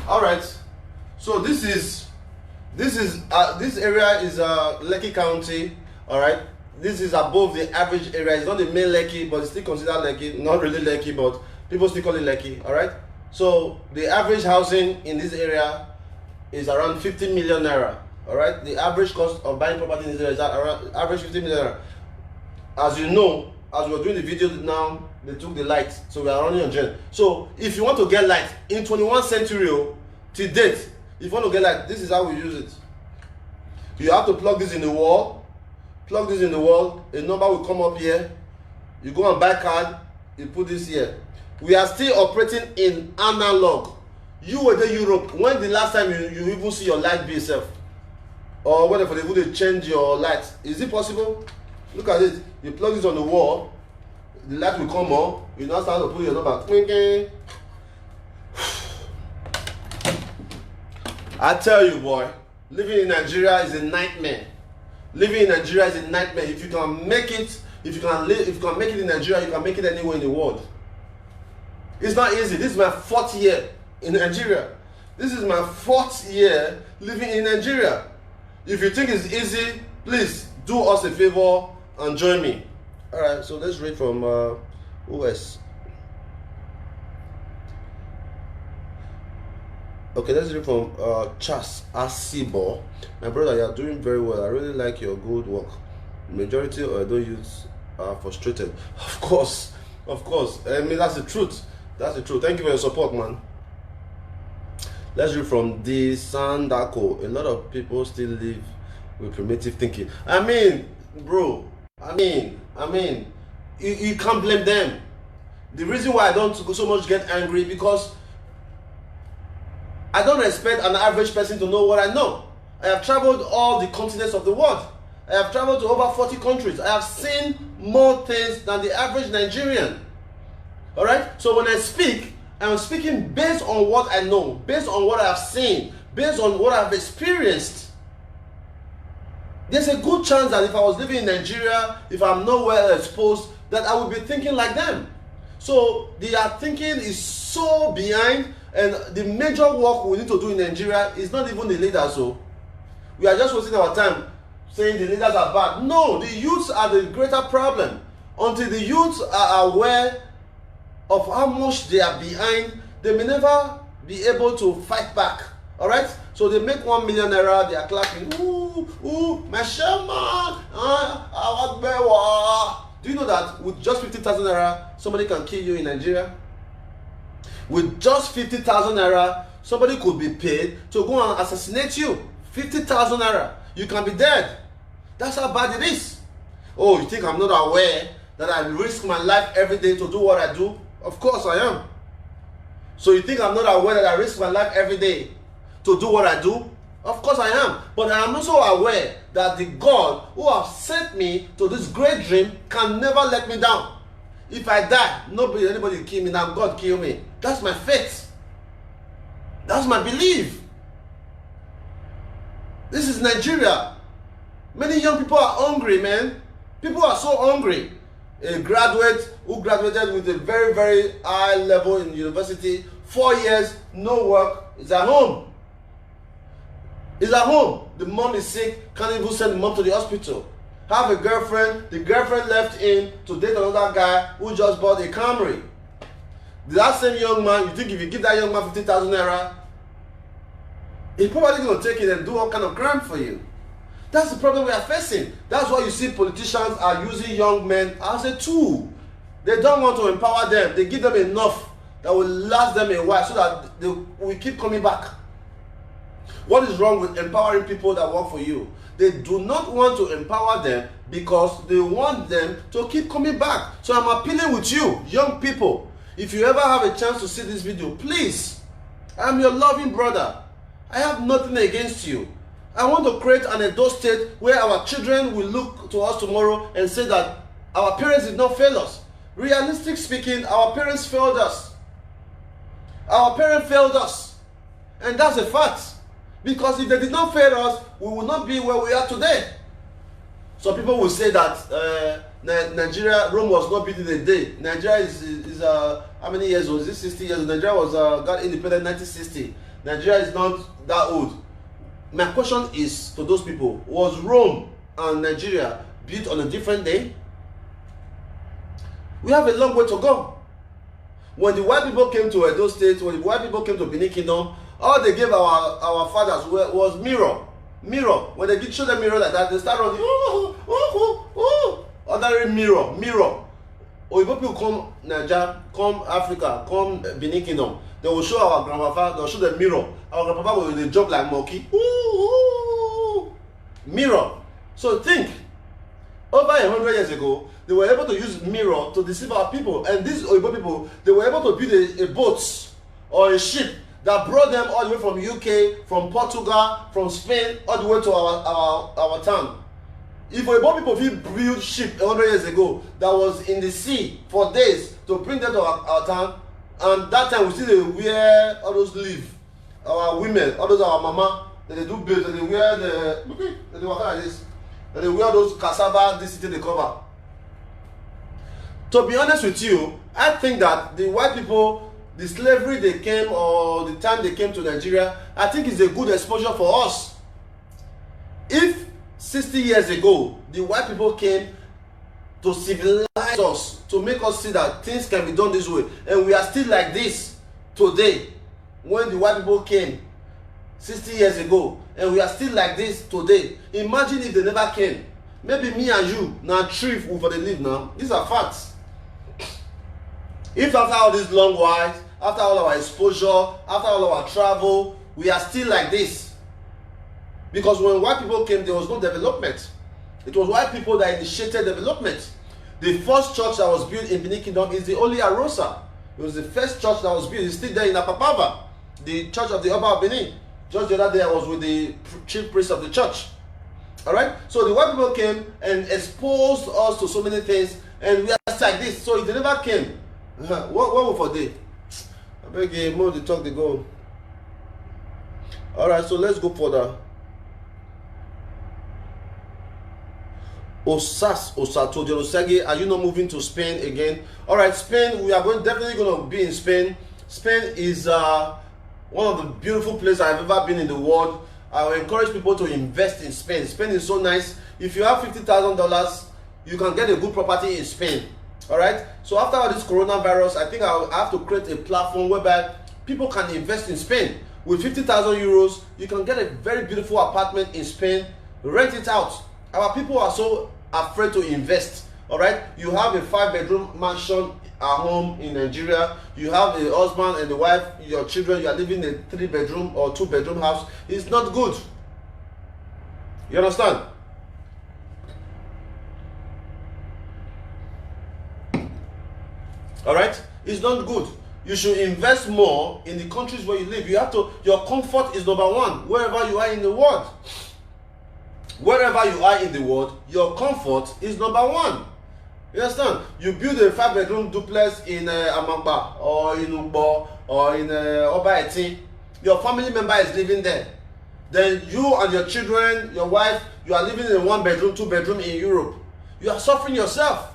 All right, so this area is Lekki County. All right, this is above the average area. It's not the main Lekki, but it's still considered Lekki. Not really Lekki, but people still call it Lekki. All right, so the average housing in this area is around 50 million naira. All right, the average cost of buying property in this area is around average 50 million naira. As you know, as we're doing the video now, they took the light, so we are running on gen. So if you want to get light in 21st century to date, if you want to get light, this is how we use it. You have to plug this in the wall. Plug this in the wall. A number will come up here. You go and buy card. You put this here. We are still operating in analog. You were in Europe. When the last time you even see your light bill itself, or whatever they would change your light? Is it possible? Look at it. You plug this on the wall. The light will come on. You now start to put your number. I tell you, boy, living in Nigeria is a nightmare. Living in Nigeria is a nightmare. If you can make it, if you can make it in Nigeria, you can make it anywhere in the world. It's not easy. This is my 4th year in Nigeria. This is my 4th year living in Nigeria. If you think it's easy, please do us a favor and join me. All right, so let's read from OS. Okay, let's read from Chas Asibo. My brother, you are doing very well. I really like your good work. Majority of Edo youths are frustrated. Of course. I mean, that's the truth. That's the truth. Thank you for your support, man. Let's read from the Sandako. A lot of people still live with primitive thinking. I mean, bro. I mean, you can't blame them. The reason why I don't so much get angry because I don't expect an average person to know what I know. I have traveled all the continents of the world. I have traveled to over 40 countries. I have seen more things than the average Nigerian. All right? So when I speak, I'm speaking based on what I know, based on what I have seen, based on what I've experienced. There's a good chance that if I was living in Nigeria, if I'm not well exposed, that I would be thinking like them. So their thinking is so behind, and the major work we need to do in Nigeria is not even the leaders. So we are just wasting our time saying the leaders are bad. No, the youths are the greater problem. Until the youths are aware of how much they are behind, they may never be able to fight back. All right, so they make 1 million naira, they are clapping. Ooh, my shaman, do you know that with just 50,000 naira, somebody can kill you in Nigeria? With just 50,000 naira, somebody could be paid to go and assassinate you. 50,000 naira, you can be dead. That's how bad it is. Oh, you think I'm not aware that I risk my life every day to do what I do? Of course I am. So you think I'm not aware that I risk my life every day to do what I do? Of course I am. But I am also aware that the God who has sent me to this great dream can never let me down. If I die, anybody will kill me. Now God kill me. That's my faith. That's my belief. This is Nigeria. Many young people are hungry, man. People are so hungry. A graduate who graduated with a very, very high level in university, 4 years, no work, is at home. Is at home. The mom is sick, can't even send the mom to the hospital. Have a girlfriend, the girlfriend left him to date another guy who just bought a Camry. That same young man, you think if you give that young man 50,000 naira, he's probably going to take it and do all kind of crime for you. That's the problem we are facing. That's why you see politicians are using young men as a tool. They don't want to empower them. They give them enough that will last them a while so that they will keep coming back. What is wrong with empowering people that work for you? They do not want to empower them because they want them to keep coming back. So I'm appealing with you, young people. If you ever have a chance to see this video, please, I'm your loving brother. I have nothing against you. I want to create an Edo State where our children will look to us tomorrow and say that our parents did not fail us. Realistic speaking, our parents failed us. Our parents failed us. And that's a fact. Because if they did not fail us, we would not be where we are today. Some people will say that Nigeria, Rome was not built in a day. Nigeria is how many years old? Is it 60 years old? Nigeria was got independent in 1960. Nigeria is not that old. My question is to those people, was Rome and Nigeria built on a different day? We have a long way to go. When the white people came to Edo State, when the white people came to Benin Kingdom, all they gave our fathers was mirror. When they did show them mirror like that, they start running, ordinary mirror. Oyibo people come Nigeria, come Africa, come Benin Kingdom. They will show our grandpapa, they will show the mirror. Our grandpapa will jump like monkey. Mirror. So think, over 100 years ago, they were able to use mirror to deceive our people. And these Oyibo people, they were able to build a boat or a ship that brought them all the way from UK, from Portugal, from Spain, all the way to our town. If Oyibo people build ship 100 years ago that was in the sea for days to bring them to our town, and that time we still wear all those leaves, our women, all those our mama, that they do build, that they wear the, that they walk like this, that they wear those cassava, this thing they cover. To be honest with you, I think that the white people, the slavery they came or the time they came to Nigeria, I think is a good exposure for us. If 60 years ago, the white people came to civilize us, to make us see that things can be done this way, and we are still like this today, when the white people came 60 years ago, and we are still like this today. Imagine if they never came. Maybe me and you, now tree for the live now. These are facts. If after all these long whiles, after all our exposure, after all our travel, we are still like this. Because when white people came, there was no development. It was white people that initiated development. The first church that was built in Benin Kingdom is the Holy Arosa. It was the first church that was built. It's still there in Apapava, the church of the Oba of Benin. Just the other day, I was with the chief priest of the church. All right? So the white people came and exposed us to so many things, and we are just like this. So if they never came, what will for day? I beg you, more the talk, they go. All right, so let's go further. Osato Dion Osagie, are you not moving to Spain again? All right, Spain, we are definitely going to be in Spain. Spain is one of the beautiful places I've ever been in the world. I will encourage people to invest in Spain. Spain is so nice. If you have $50,000, you can get a good property in Spain. All right. So after all this coronavirus, I think I have to create a platform whereby people can invest in Spain. With 50,000 euros, you can get a very beautiful apartment in Spain, rent it out. Our people are so afraid to invest. All right, you have a 5-bedroom mansion at home in Nigeria, you have a husband and the wife, your children, you are living in a 3-bedroom or 2-bedroom house. It's not good. You understand? All right, it's not good. You should invest more in the countries where you live. You have to, your comfort is number one wherever you are in the world. Wherever you are in the world, your comfort is number one. You understand? You build a 5-bedroom duplex in Amamba or in Ugbo or in Oba Eti. Your family member is living there. Then you and your children, your wife, you are living in a 1-bedroom, 2-bedroom in Europe. You are suffering yourself.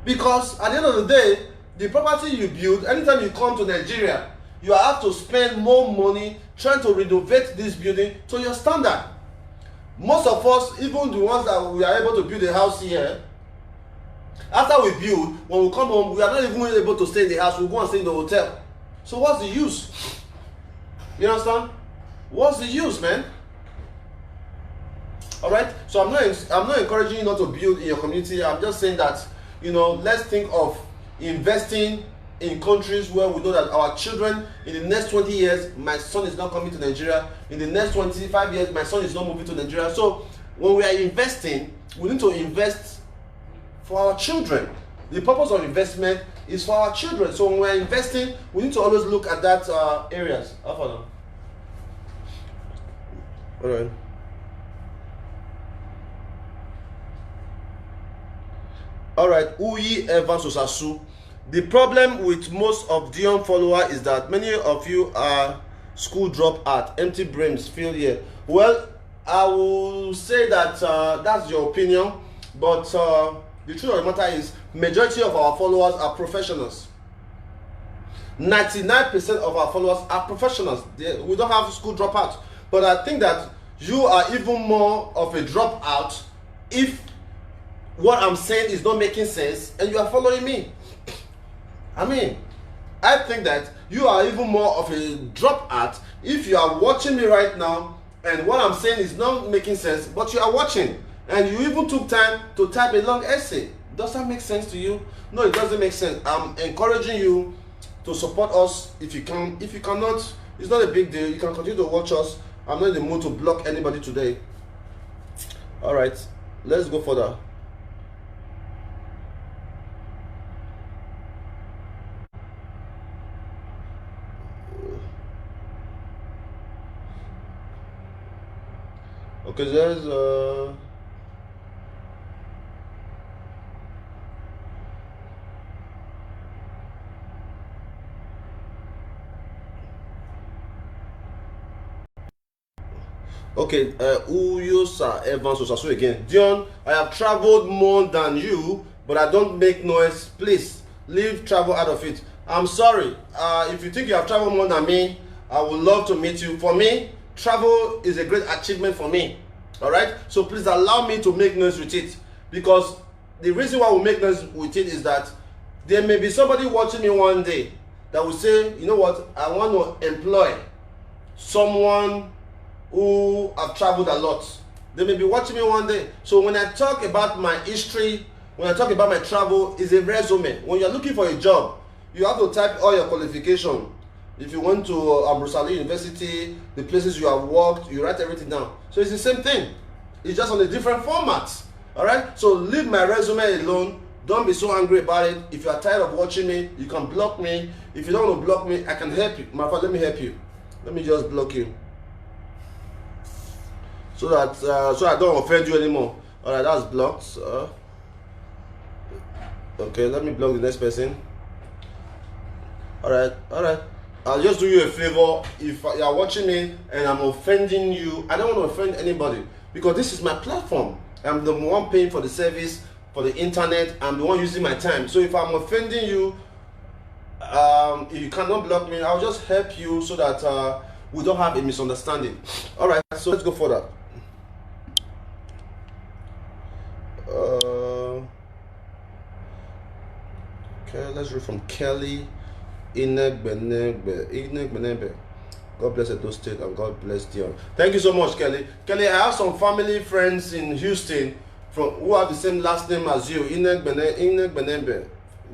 Because at the end of the day, the property you build, anytime you come to Nigeria, you have to spend more money trying to renovate this building to your standard. Most of us, even the ones that we are able to build a house here, after we build, when we come home, we are not even able to stay in the house. We go and stay in the hotel. So what's the use? You understand? What's the use, man? All right. So I'm not encouraging you not to build in your community. I'm just saying that, you know, let's think of investing in countries where we know that our children, in the next 20 years, my son is not coming to Nigeria. In the next 25 years, my son is not moving to Nigeria. So when we are investing, we need to invest for our children. The purpose of investment is for our children. So when we're investing, we need to always look at that areas. All right. All right. Uyi Evans Osasu. The problem with most of Dion followers is that many of you are school dropout, empty brains, failure. Well, I will say that that's your opinion, but the truth of the matter is, majority of our followers are professionals. 99% of our followers are professionals. We don't have school dropout. But I think that you are even more of a dropout if what I'm saying is not making sense and you are following me. I mean, I think that you are even more of a dropout if you are watching me right now and what I'm saying is not making sense, but you are watching. And you even took time to type a long essay. Does that make sense to you? No, it doesn't make sense. I'm encouraging you to support us if you can. If you cannot, it's not a big deal. You can continue to watch us. I'm not in the mood to block anybody today. All right, let's go further. Okay, there's okay, Uyosa Evans Osasu again. Dion, I have traveled more than you, but I don't make noise. Please, leave travel out of it. I'm sorry. If you think you have traveled more than me, I would love to meet you. For me, travel is a great achievement for me. All right? So please allow me to make noise with it. Because the reason why we make noise with it is that there may be somebody watching me one day that will say, you know what, I want to employ someone who have traveled a lot. They may be watching me one day. So when I talk about my history, when I talk about my travel, it's a resume. When you're looking for a job, you have to type all your qualification. If you went to Rosalie University, the places you have worked, you write everything down. So it's the same thing. It's just on a different format. All right? So leave my resume alone. Don't be so angry about it. If you are tired of watching me, you can block me. If you don't want to block me, I can help you. My friend, let me help you. Let me just block you. So that so I don't offend you anymore. All right, that's blocked. Okay, let me block the next person. All right. I'll just do you a favor. If you are watching me and I'm offending you, I don't want to offend anybody because this is my platform. I'm the one paying for the service, for the internet. I'm the one using my time. So if I'm offending you, if you cannot block me, I'll just help you so that we don't have a misunderstanding. All right, so let's go further. Okay, let's read from Kelly. Inegbenebe. God bless Edo State and God bless Dion. Thank you so much, Kelly. Kelly, I have some family friends in Houston who have the same last name as you, Inegbenebe.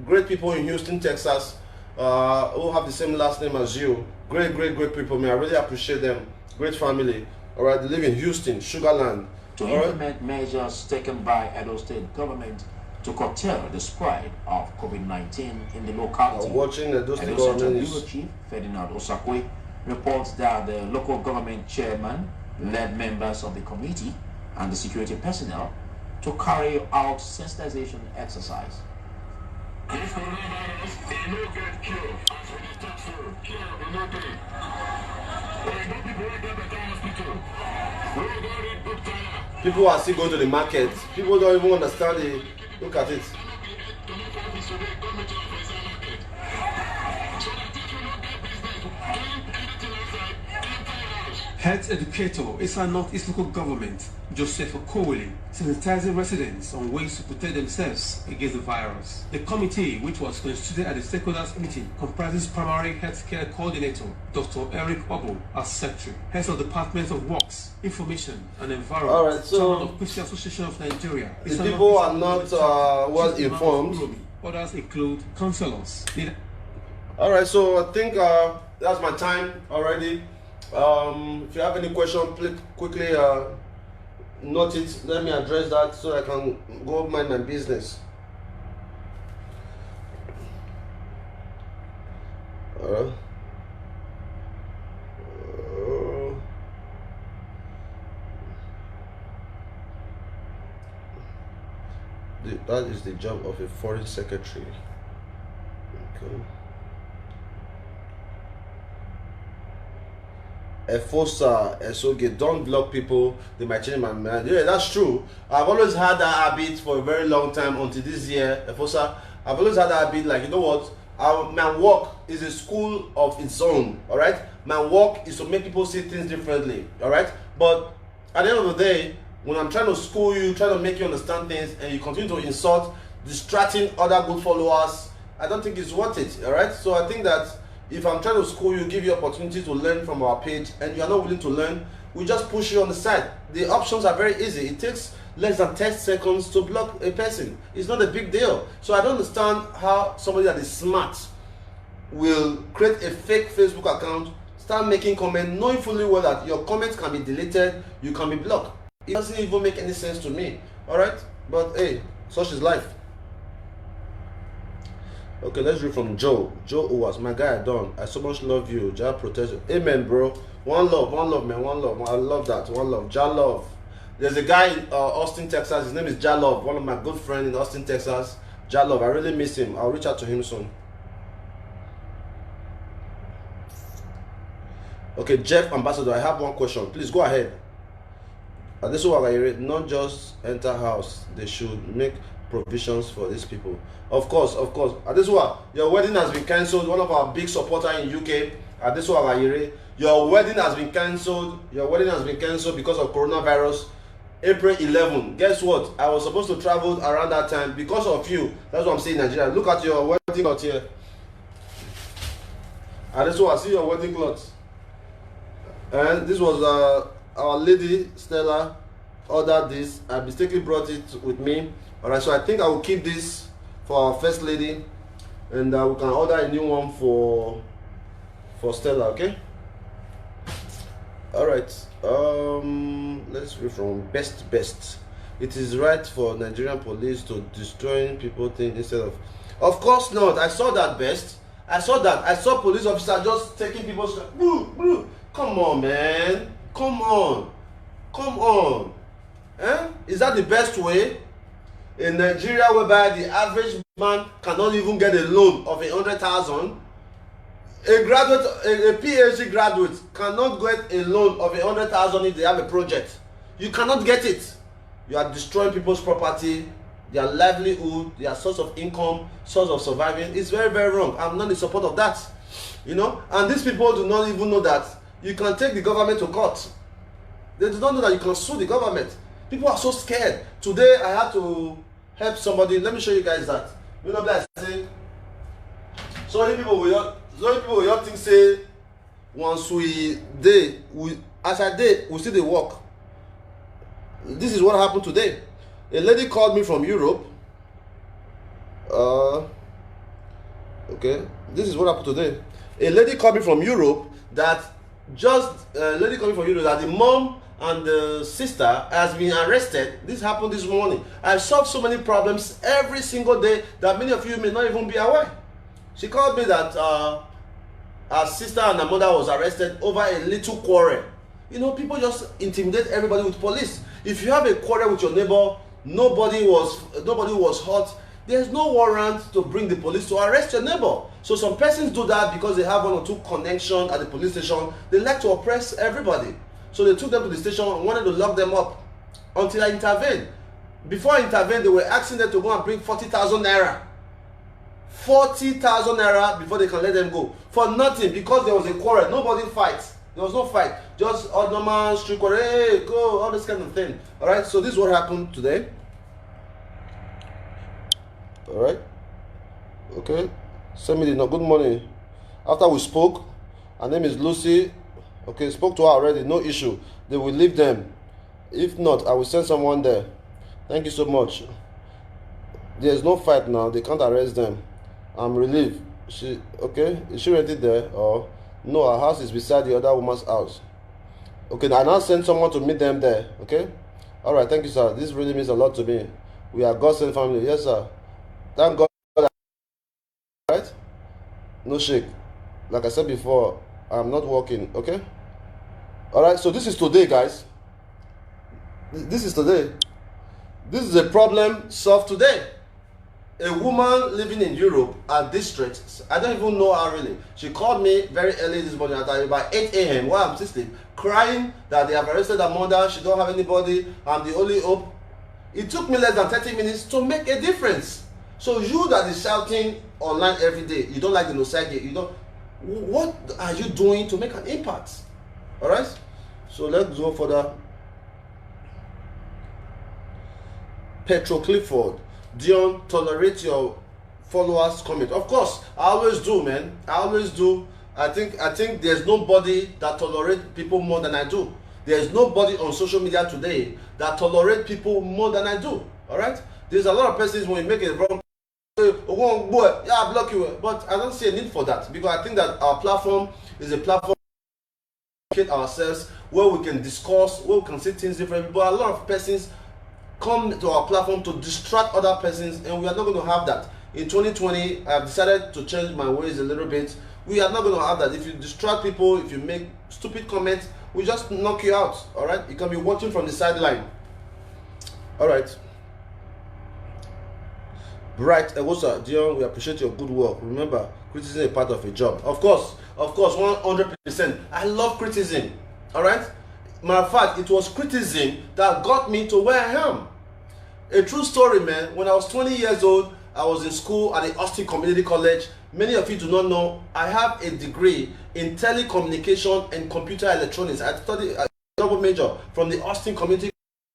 Great people in Houston, Texas, who have the same last name as you. Great people, man. I really appreciate them. Great family. All right, they live in Houston, Sugarland. To implement measures taken by Edo State Government to curtail the spread of COVID-19 in the locality. Watching Edo State Government Bureau Chief Ferdinand Osagie reports that the local government chairman led members of the committee and the security personnel to carry out sensitization exercise. This coronavirus will not get cured as we talk so. Cure will not do it. There are no people who get better hospital. We don't need good tire. People are still going to the market. People don't even understand it. Look at it. Health educator is our Northeast local government, Joseph Okowole, sensitizing residents on ways to protect themselves against the virus. The committee, which was constituted at the stakeholders meeting, comprises primary healthcare coordinator, Dr. Eric Obo, as secretary, heads of departments of works, information and environment. All right, so Chairman of Christian Association of Nigeria. The people are not well informed. Others include councillors. All right, so I think that's my time already. If you have any question, please quickly note it. Let me address that so I can go mind my business. That is the job of a foreign secretary. Okay. Efosa, Esoge, don't block people, they might change my mind. Yeah, that's true. I've always had that habit for a very long time until this year. Efosa, I've always had that habit, like, you know what? My work is a school of its own, all right? My work is to make people see things differently, all right? But at the end of the day, when I'm trying to school you, trying to make you understand things, and you continue to insult, distracting other good followers, I don't think it's worth it, all right? So I think that if I'm trying to school you, give you opportunity to learn from our page, and you are not willing to learn, we just push you on the side. The options are very easy. It takes less than 10 seconds to block a person. It's not a big deal. So I don't understand how somebody that is smart will create a fake Facebook account, start making comments, knowing fully well that your comments can be deleted, you can be blocked. It doesn't even make any sense to me. All right? But hey, such is life. Okay, let's read from Joe. Joe Owas, my guy, Don. I so much love you. Jah protect you. Amen, bro. One love, man. One love. I love that. One love. Jah love. There's a guy in Austin, Texas. His name is Jah Love. One of my good friends in Austin, Texas. Jah Love. I really miss him. I'll reach out to him soon. Okay, Jeff Ambassador, I have one question. Please go ahead. This is what I read. Not just enter house. They should make provisions for these people. Of course. This one, your wedding has been cancelled. One of our big supporters in UK. This one, your wedding has been cancelled. Your wedding has been cancelled because of coronavirus. April 11. Guess what? I was supposed to travel around that time because of you. That's what I'm saying, Nigeria. Look at your wedding cloth here. This one, see your wedding cloth. And this was our lady Stella ordered this. I mistakenly brought it with me. Alright, so I think I will keep this for our first lady, and we can order a new one for Stella. Okay. Alright. Let's read from best. It is right for Nigerian police to destroying people things instead of. Of course not. I saw that best. I saw police officer just taking people's. Come on, man. Come on. Is that the best way? In Nigeria, whereby the average man cannot even get a loan of 100,000, a PhD graduate cannot get a loan of 100,000 if they have a project. You cannot get it. You are destroying people's property, their livelihood, their source of income, source of surviving. It's very, very wrong. I'm not in support of that. You know, and these people do not even know that you can take the government to court. They do not know that you can sue the government. People are so scared. Today I had to help somebody. Let me show you guys that. You know that I say so many people will some people just think say once we dey, as I dey, we still dey work. This is what happened today. A lady called me from Europe. Okay, this is what happened today. A lady called me from Europe that the mom and the sister has been arrested. This happened this morning. I solved so many problems every single day that many of you may not even be aware. She called me that her sister and her mother was arrested over a little quarrel. You know, people just intimidate everybody with police. If you have a quarrel with your neighbor, nobody was hurt, there's no warrant to bring the police to arrest your neighbor. So some persons do that because they have one or two connections at the police station. They like to oppress everybody. So they took them to the station and wanted to lock them up until I intervened. Before I intervened, they were asking them to go and bring 40,000 naira. 40,000 naira before they can let them go. For nothing, because there was a quarrel. Nobody fights. There was no fight. Just normal street quarrel. Hey, go, all this kind of thing. Alright, so this is what happened today. Alright. Okay. Send me the note. Good morning. After we spoke, her name is Lucy. Okay, spoke to her already. No issue. They will leave them. If not, I will send someone there. Thank you so much. There's no fight now. They can't arrest them. I'm relieved. Is she rented there? Or no, her house is beside the other woman's house. Okay, I now send someone to meet them there. Okay? Alright, thank you, sir. This really means a lot to me. We are God's sent family. Yes, sir. Thank God. Right? No shake. Like I said before, I'm not working. Okay? Alright, so this is today, guys. This is today. This is a problem solved today. A woman living in Europe, a district, I don't even know her really. She called me very early this morning at about 8 a.m. while I'm still asleep, crying that they have arrested her mother, she don't have anybody, I'm the only hope. It took me less than 30 minutes to make a difference. So you that is shouting online every day, you don't like the Nosage, what are you doing to make an impact? Alright? So let's go further. Petro Clifford, Dion, tolerate your followers' comment. Of course, I always do, man. I always do. I think there's nobody that tolerates people more than I do. There's nobody on social media today that tolerate people more than I do. All right? There's a lot of persons when you make a wrong, oh boy, yeah, I block you. But I don't see a need for that because I think that our platform is a platform to educate ourselves, where we can discuss, where we can see things differently. But a lot of persons come to our platform to distract other persons, and we are not going to have that. In 2020, I've decided to change my ways a little bit. We are not going to have that. If you distract people, if you make stupid comments, we just knock you out. All right? You can be watching from the sideline. All right. Bright Ewosa, Dion, we appreciate your good work. Remember, criticism is a part of a job. Of course, 100%. I love criticism. All right? Matter of fact, it was criticism that got me to where I am. A true story, man. When I was 20 years old, I was in school at the Austin Community College. Many of you do not know, I have a degree in telecommunication and computer electronics. I studied a double major from the Austin Community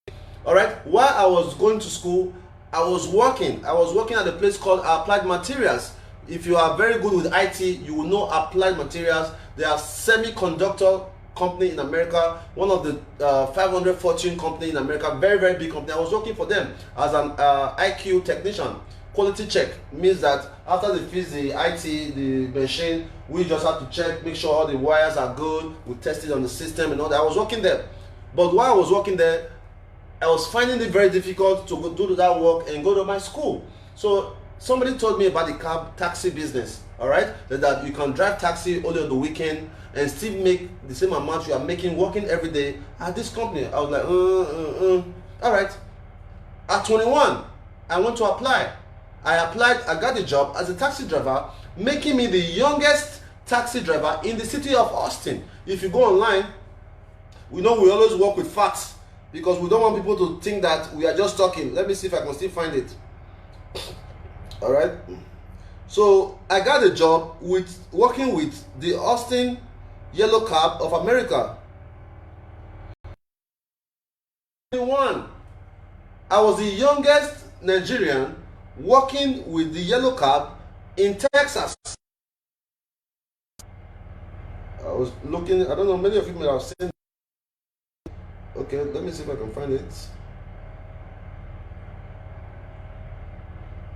College. All right. While I was going to school, I was working at a place called Applied Materials. If you are very good with IT, you will know Applied Materials. They are semiconductor company in America, one of the 500 Fortune company in America, very, very big company. I was working for them as an IQ technician. Quality check means that after they fix the IT, the machine, we just have to check, make sure all the wires are good, we test it on the system and all that. I was working there. But while I was working there, I was finding it very difficult to go do that work and go to my school. So somebody told me about the taxi business, all right? That you can drive taxi only on the weekend and still make the same amount you are making working every day at this company. I was like, all right. At 21, I went to apply. I applied, I got a job as a taxi driver, making me the youngest taxi driver in the city of Austin. If you go online, we know we always work with facts because we don't want people to think that we are just talking. Let me see if I can still find it. All right. So I got a job working with the Austin Yellow Cab of America. 21. I was the youngest Nigerian working with the Yellow Cab in Texas. I was looking, I don't know, many of you may have seen. Okay, let me see if I can find it.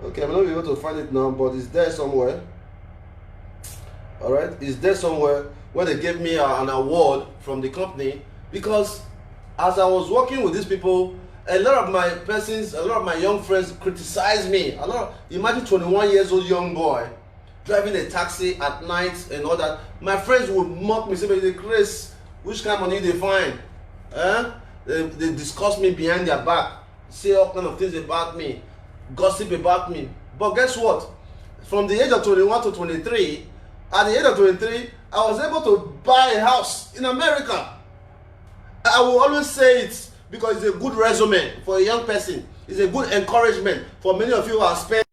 Okay, I'm not able to find it now, but it's there somewhere. Alright, it's there somewhere where they gave me an award from the company, because as I was working with these people, a lot of my young friends criticized me. Imagine 21 years old young boy driving a taxi at night and all that. My friends would mock me, say, Chris, which kind of money they find? They discuss me behind their back, say all kind of things about me, gossip about me. But guess what? From the age of 21 to 23, at the age of 23, I was able to buy a house in America. I will always say it because it's a good resume for a young person. It's a good encouragement for many of you who have spent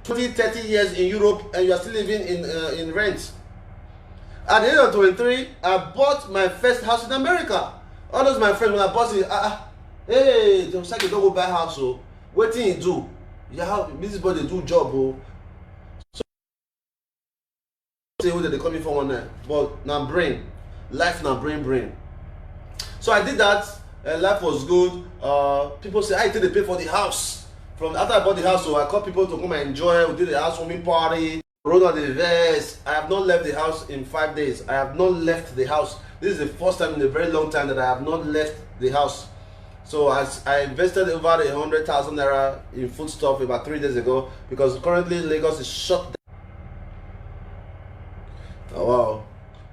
20, 30 years in Europe and you are still living in rent. At the age of 23, I bought my first house in America. All those my friends, when I bought it, hey, they say you don't go buy house, so what thing you do? Yeah, this boy they do job, oh. So say they call me for one night, but now brain, life now brain. So I did that. Life was good. People say, I did they pay for the house. From after I bought the house, so I called people to come and enjoy. We did the housewarming party. Rode on the vest. I have not left the house in 5 days. I have not left the house. This is the first time in a very long time that I have not left the house. So I invested over 100,000 naira in foodstuff about 3 days ago, because currently Lagos is shut down. Oh wow.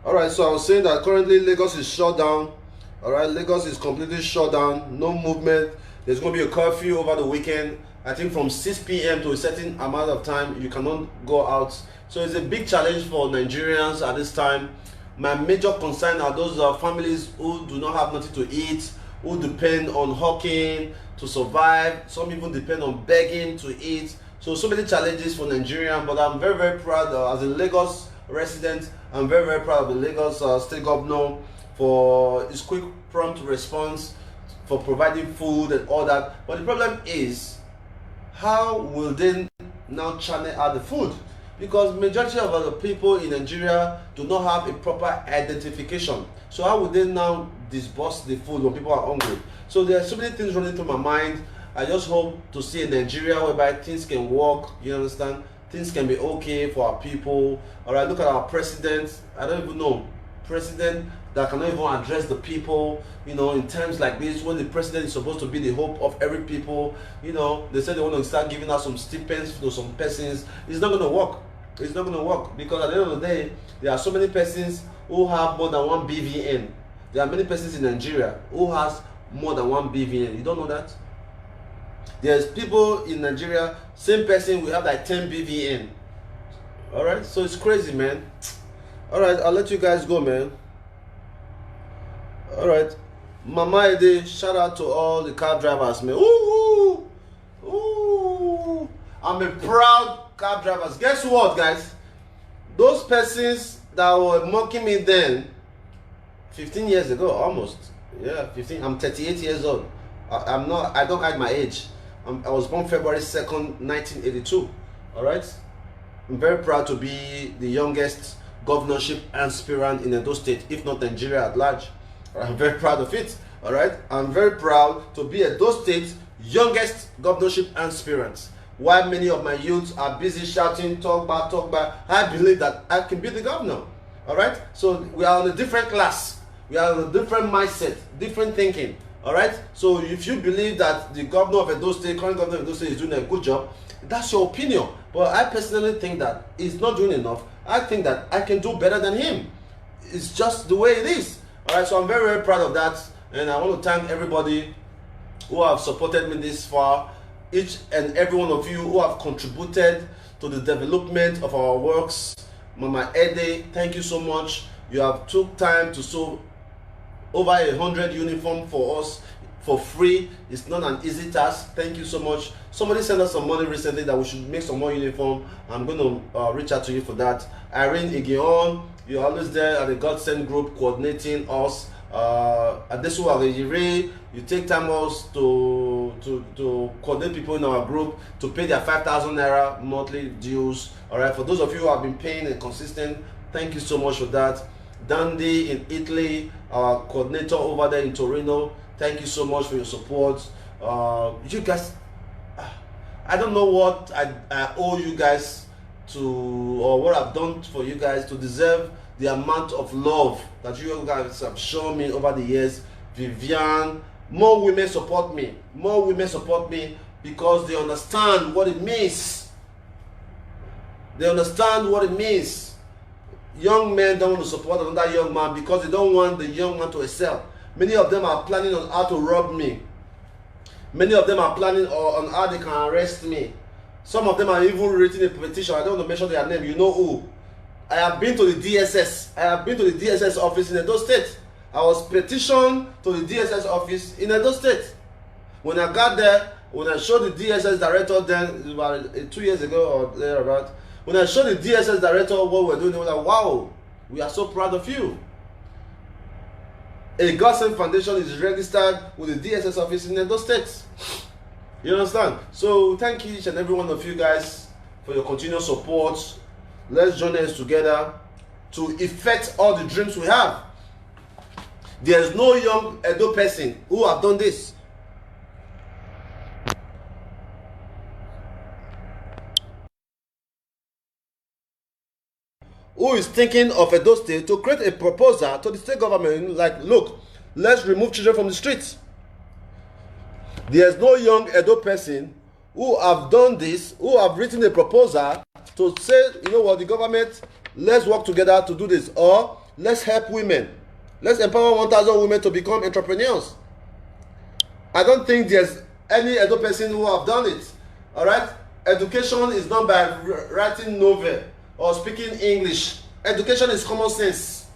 Alright, so I was saying that currently Lagos is shut down. Alright, Lagos is completely shut down, no movement. There's going to be a curfew over the weekend. I think from 6 p.m. to a certain amount of time, you cannot go out. So it's a big challenge for Nigerians at this time. My major concern are those families who do not have nothing to eat, who depend on hawking to survive. Some even depend on begging to eat. So many challenges for Nigerians, but I'm very, very proud as a Lagos resident. I'm very, very proud of the Lagos State Governor for his quick, prompt response, for providing food and all that. But the problem is, how will they now channel out the food? Because majority of the people in Nigeria do not have a proper identification. So how would they now disburse the food when people are hungry? So there are so many things running through my mind. I just hope to see a Nigeria whereby things can work, you understand? Things can be okay for our people. Alright, look at our president. I don't even know. President that cannot even address the people, you know, in times like this, when the president is supposed to be the hope of every people. You know, they said they want to start giving out some stipends to some persons. It's not going to work. It's not going to work, because at the end of the day, there are so many persons who have more than 1 BVN. There are many persons in Nigeria who has more than 1 BVN. You don't know that? There's people in Nigeria, same person will have like 10 BVN. Alright, so it's crazy, man. Alright, I'll let you guys go, man. Alright, Mama Ede, shout out to all the car drivers, man. Ooh, ooh. I'm a proud cab drivers. Guess what, guys? Those persons that were mocking me then, 15 years ago, almost. Yeah, 15. I'm 38 years old. I don't hide my age. I was born February 2nd, 1982. Alright? I'm very proud to be the youngest governorship aspirant in Edo State, if not Nigeria at large. I'm very proud of it. Alright? I'm very proud to be Edo State's youngest governorship aspirant. While many of my youths are busy shouting, talk back, I believe that I can be the governor. Alright? So we are on a different class. We are on a different mindset, different thinking. Alright? So if you believe that the governor of Edo State, current governor of Edo State, is doing a good job, that's your opinion. But I personally think that he's not doing enough. I think that I can do better than him. It's just the way it is. Alright, so I'm very, very proud of that. And I want to thank everybody who have supported me this far. Each and every one of you who have contributed to the development of our works. Mama Ede, thank you so much. You have took time to sew over 100 uniforms for us for free. It's not an easy task. Thank you so much. Somebody sent us some money recently that we should make some more uniform. I'm going to reach out to you for that. Irene Igion, you're always there at the God Send group coordinating us. Adesu Agejire, you take time also to coordinate people in our group to pay their 5,000 naira monthly dues. Alright, for those of you who have been paying and consistent, thank you so much for that. Dandy in Italy, our coordinator over there in Torino. Thank you so much for your support. You guys, I don't know what I owe you guys to, or what I've done for you guys to deserve the amount of love that you guys have shown me over the years. Vivian, more women support me. More women support me because they understand what it means. They understand what it means. Young men don't want to support another young man because they don't want the young man to excel. Many of them are planning on how to rob me. Many of them are planning on how they can arrest me. Some of them are even written a petition. I don't want to mention their name. You know who. I have been to the DSS. I have been to the DSS office in Edo State. I was petitioned to the DSS office in Edo State. When I got there, when I showed the DSS director then, about 2 years ago or thereabout, when I showed the DSS director what we're doing, they were like, wow, we are so proud of you. A Godsend Foundation is registered with the DSS office in Edo State. You understand? So thank each and every one of you guys for your continued support. Let's join us together to effect all the dreams we have. There's no young Edo person who have done this. Who is thinking of Edo State to create a proposal to the state government like, look, let's remove children from the streets. There's no young Edo person who have done this, who have written a proposal to say, you know what, the government, let's work together to do this, or let's help women. Let's empower 1,000 women to become entrepreneurs. I don't think there's any Edo person who have done it. All right? Education is not by writing novel or speaking English. Education is common sense.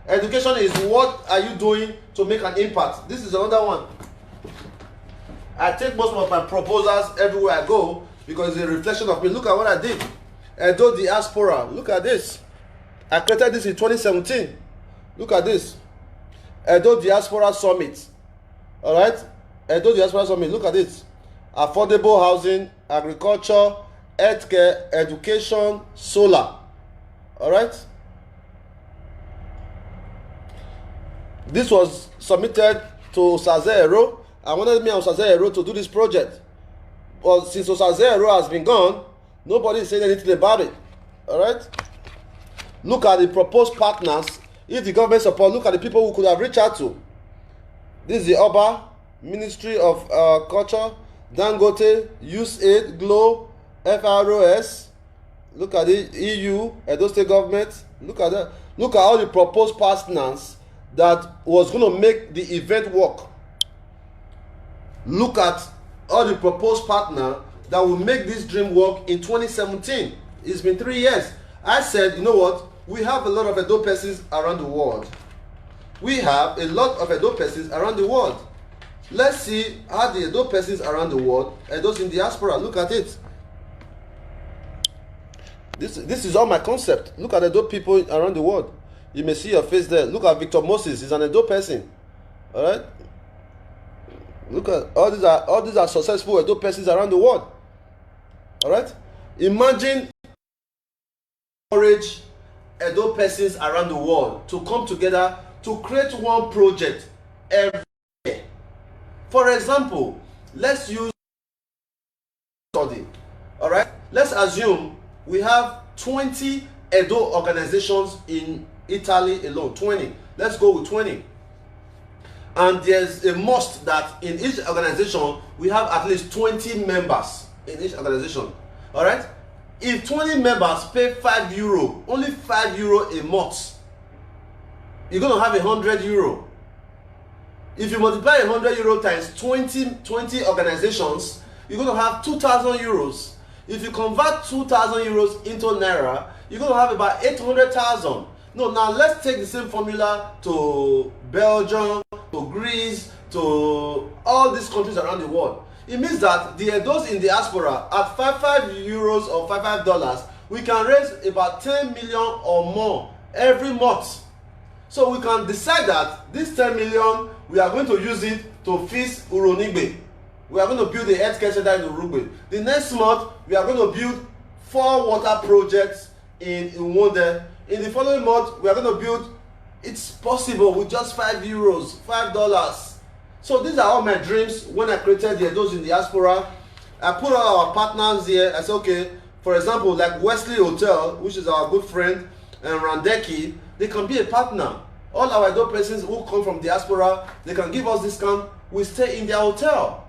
Education is what are you doing to make an impact. This is another one. I take most of my proposals everywhere I go because it's a reflection of me. Look at what I did. Edo Diaspora. Look at this. I created this in 2017. Look at this. Edo Diaspora Summit. Alright? Edo Diaspora Summit. Look at this. Affordable housing, agriculture, healthcare, education, solar. Alright? This was submitted to Osazero. I wanted me and Osazero to do this project. But since Osazero has been gone, nobody is saying anything about it. Alright? Look at the proposed partners. If the government support, look at the people who could have reached out to. This is the Oba, Ministry of Culture, Dangote, USAID, GLOW, FROS. Look at the EU, Edo State Government. Look at that. Look at all the proposed partners that was going to make the event work. Look at all the proposed partner that will make this dream work in 2017. It's been 3 years. I said, you know what? We have a lot of Edo persons around the world. We have a lot of Edo persons around the world. Let's see how the Edo persons around the world, Edos in diaspora, look at it. This is all my concept. Look at Edo people around the world. You may see your face there. Look at Victor Moses. He's an Edo person. All right. Look at all these are successful Edo persons around the world. All right. Imagine encourage Edo persons around the world to come together to create one project every year. For example, let's use study. All right. Let's assume we have 20 Edo organizations in Italy alone. 20. Let's go with 20. And there's a must that in each organization we have at least 20 members in each organization. All right. If 20 members pay €5, only €5 a month, you're going to have €100. If you multiply €100 times 20 organizations, you're going to have €2,000. If you convert €2,000 into Naira, you're going to have about 800,000. No, now let's take the same formula to Belgium, to Greece, to all these countries around the world. It means that the Edos in diaspora at €5 or $5, we can raise about 10 million or more every month. So we can decide that this 10 million, we are going to use it to fix Uronigbe. We are going to build a healthcare center in Urugbe. The next month, we are going to build 4 water projects in Uwonde. In the following month, we are going to build It's possible with just €5, $5. So these are all my dreams when I created the Edos in Diaspora. I put all our partners here. I said, okay, for example, like Wesley Hotel, which is our good friend, and Randeki, they can be a partner. All our Edo persons who come from diaspora, they can give us discount. We stay in their hotel,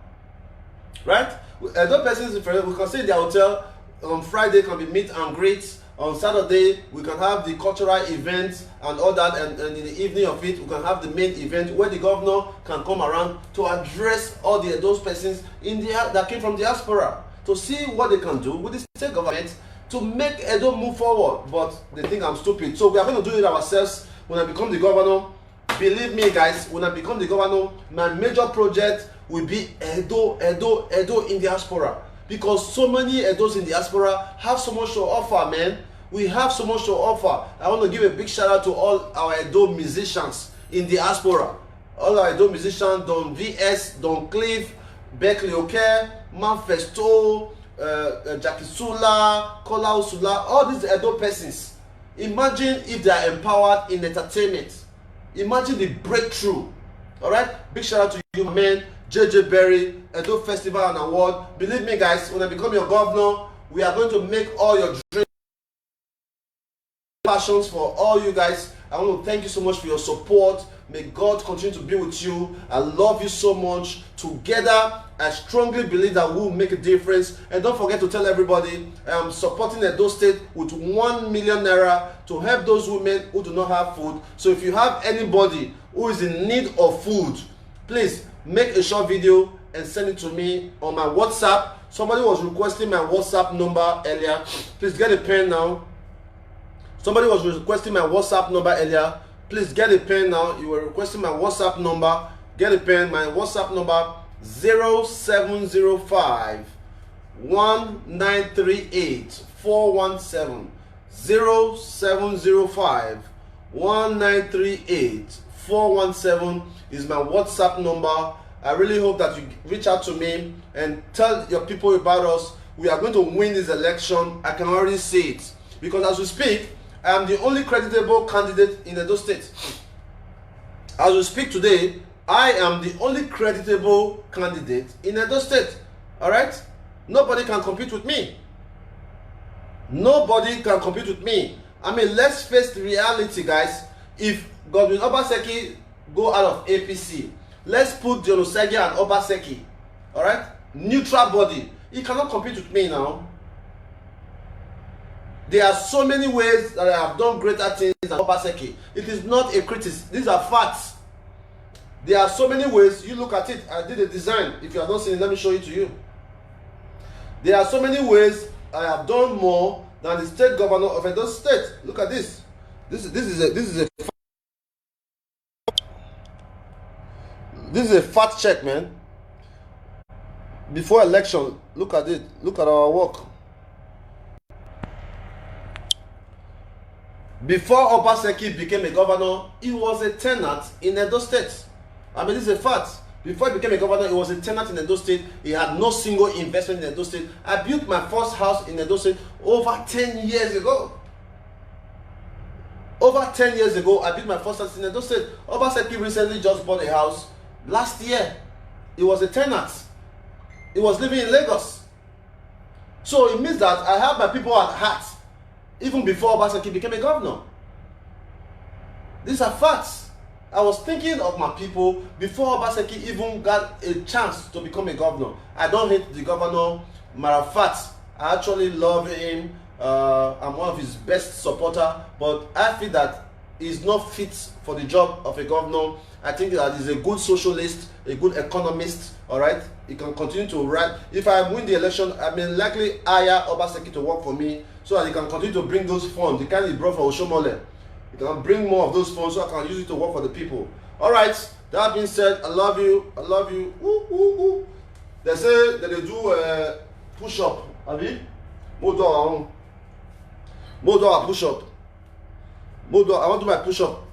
right? Edo persons, we can stay in their hotel. On Friday can be meet and greet. On Saturday, we can have the cultural events and all that, and in the evening of it, we can have the main event where the governor can come around to address all those persons in that came from diaspora to see what they can do with the state government to make Edo move forward. But they think I'm stupid. So we are going to do it ourselves when I become the governor. Believe me, guys, when I become the governor, my major project will be Edo in diaspora. Because so many Edos in diaspora have so much to offer, man. We have so much to offer. I want to give a big shout out to all our Edo musicians in diaspora. All our Edo musicians, Don VS, Don Cliff, Beckley Oke, Manfesto, Jackie Sula, Kola Usula, all these Edo persons. Imagine if they are empowered in entertainment. Imagine the breakthrough. Alright? Big shout out to you, man. JJ Berry, Edo Festival and Award. Believe me, guys, when I become your governor, we are going to make all your dreams, passions for all you guys. I want to thank you so much for your support. May God continue to be with you. I love you so much. Together, I strongly believe that we will make a difference. And don't forget to tell everybody I am supporting Edo State with 1 million naira to help those women who do not have food. So if you have anybody who is in need of food, please make a short video and send it to me on my WhatsApp. Somebody was requesting my WhatsApp number earlier. Please get a pen now. Somebody was requesting my WhatsApp number earlier. Please get a pen now. You were requesting my WhatsApp number. Get a pen. My WhatsApp number 0705 1938 417. 0705 1938 417 is my WhatsApp number. I really hope that you reach out to me and tell your people about us. We are going to win this election. I can already see it. Because as we speak, I am the only creditable candidate in Edo State. As we speak today, I am the only creditable candidate in Edo State. Alright? Nobody can compete with me. Nobody can compete with me. I mean, let's face the reality, guys. If Godwin Obaseki go out of APC, let's put Dion Osagie and Obaseki. Alright? Neutral body. He cannot compete with me now. There are so many ways that I have done greater things than Obaseki. It is not a criticism. These are facts. There are so many ways. You look at it. I did a design. If you have not seen it, let me show it to you. There are so many ways I have done more than the state governor of Edo State. Look at this. This is a fact check, man. Before election, look at it. Look at our work. Before Obaseki became a governor, he was a tenant in Edo State. I mean, this is a fact. Before he became a governor, he was a tenant in Edo State. He had no single investment in Edo State. I built my first house in Edo State over 10 years ago. Over 10 years ago, I built my first house in Edo State. Obaseki recently just bought a house last year. He was a tenant. He was living in Lagos. So it means that I have my people at heart even before Obaseki became a governor. These are facts. I was thinking of my people before Obaseki even got a chance to become a governor. I don't hate the governor. Matter of fact, I actually love him. I'm one of his best supporters, but I feel that he's not fit for the job of a governor. I think that he's a good socialist, a good economist. All right, he can continue to write. If I win the election, I may likely hire Obaseki to work for me so that he can continue to bring those funds. The kind he brought for Oshomole, he can bring more of those funds so I can use it to work for the people. All right. That being said, I love you. I love you. Woo, woo, woo. They say that they do push up. Abi, more push up. More I want to do my push up.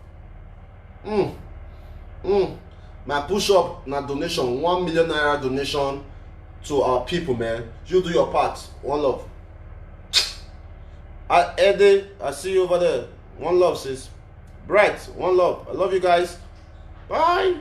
My push up na donation, 1 million naira donation to our people, man. You do your part. One love. Eddie, I see you over there. One love, sis. Bright, one love. I love you guys. Bye.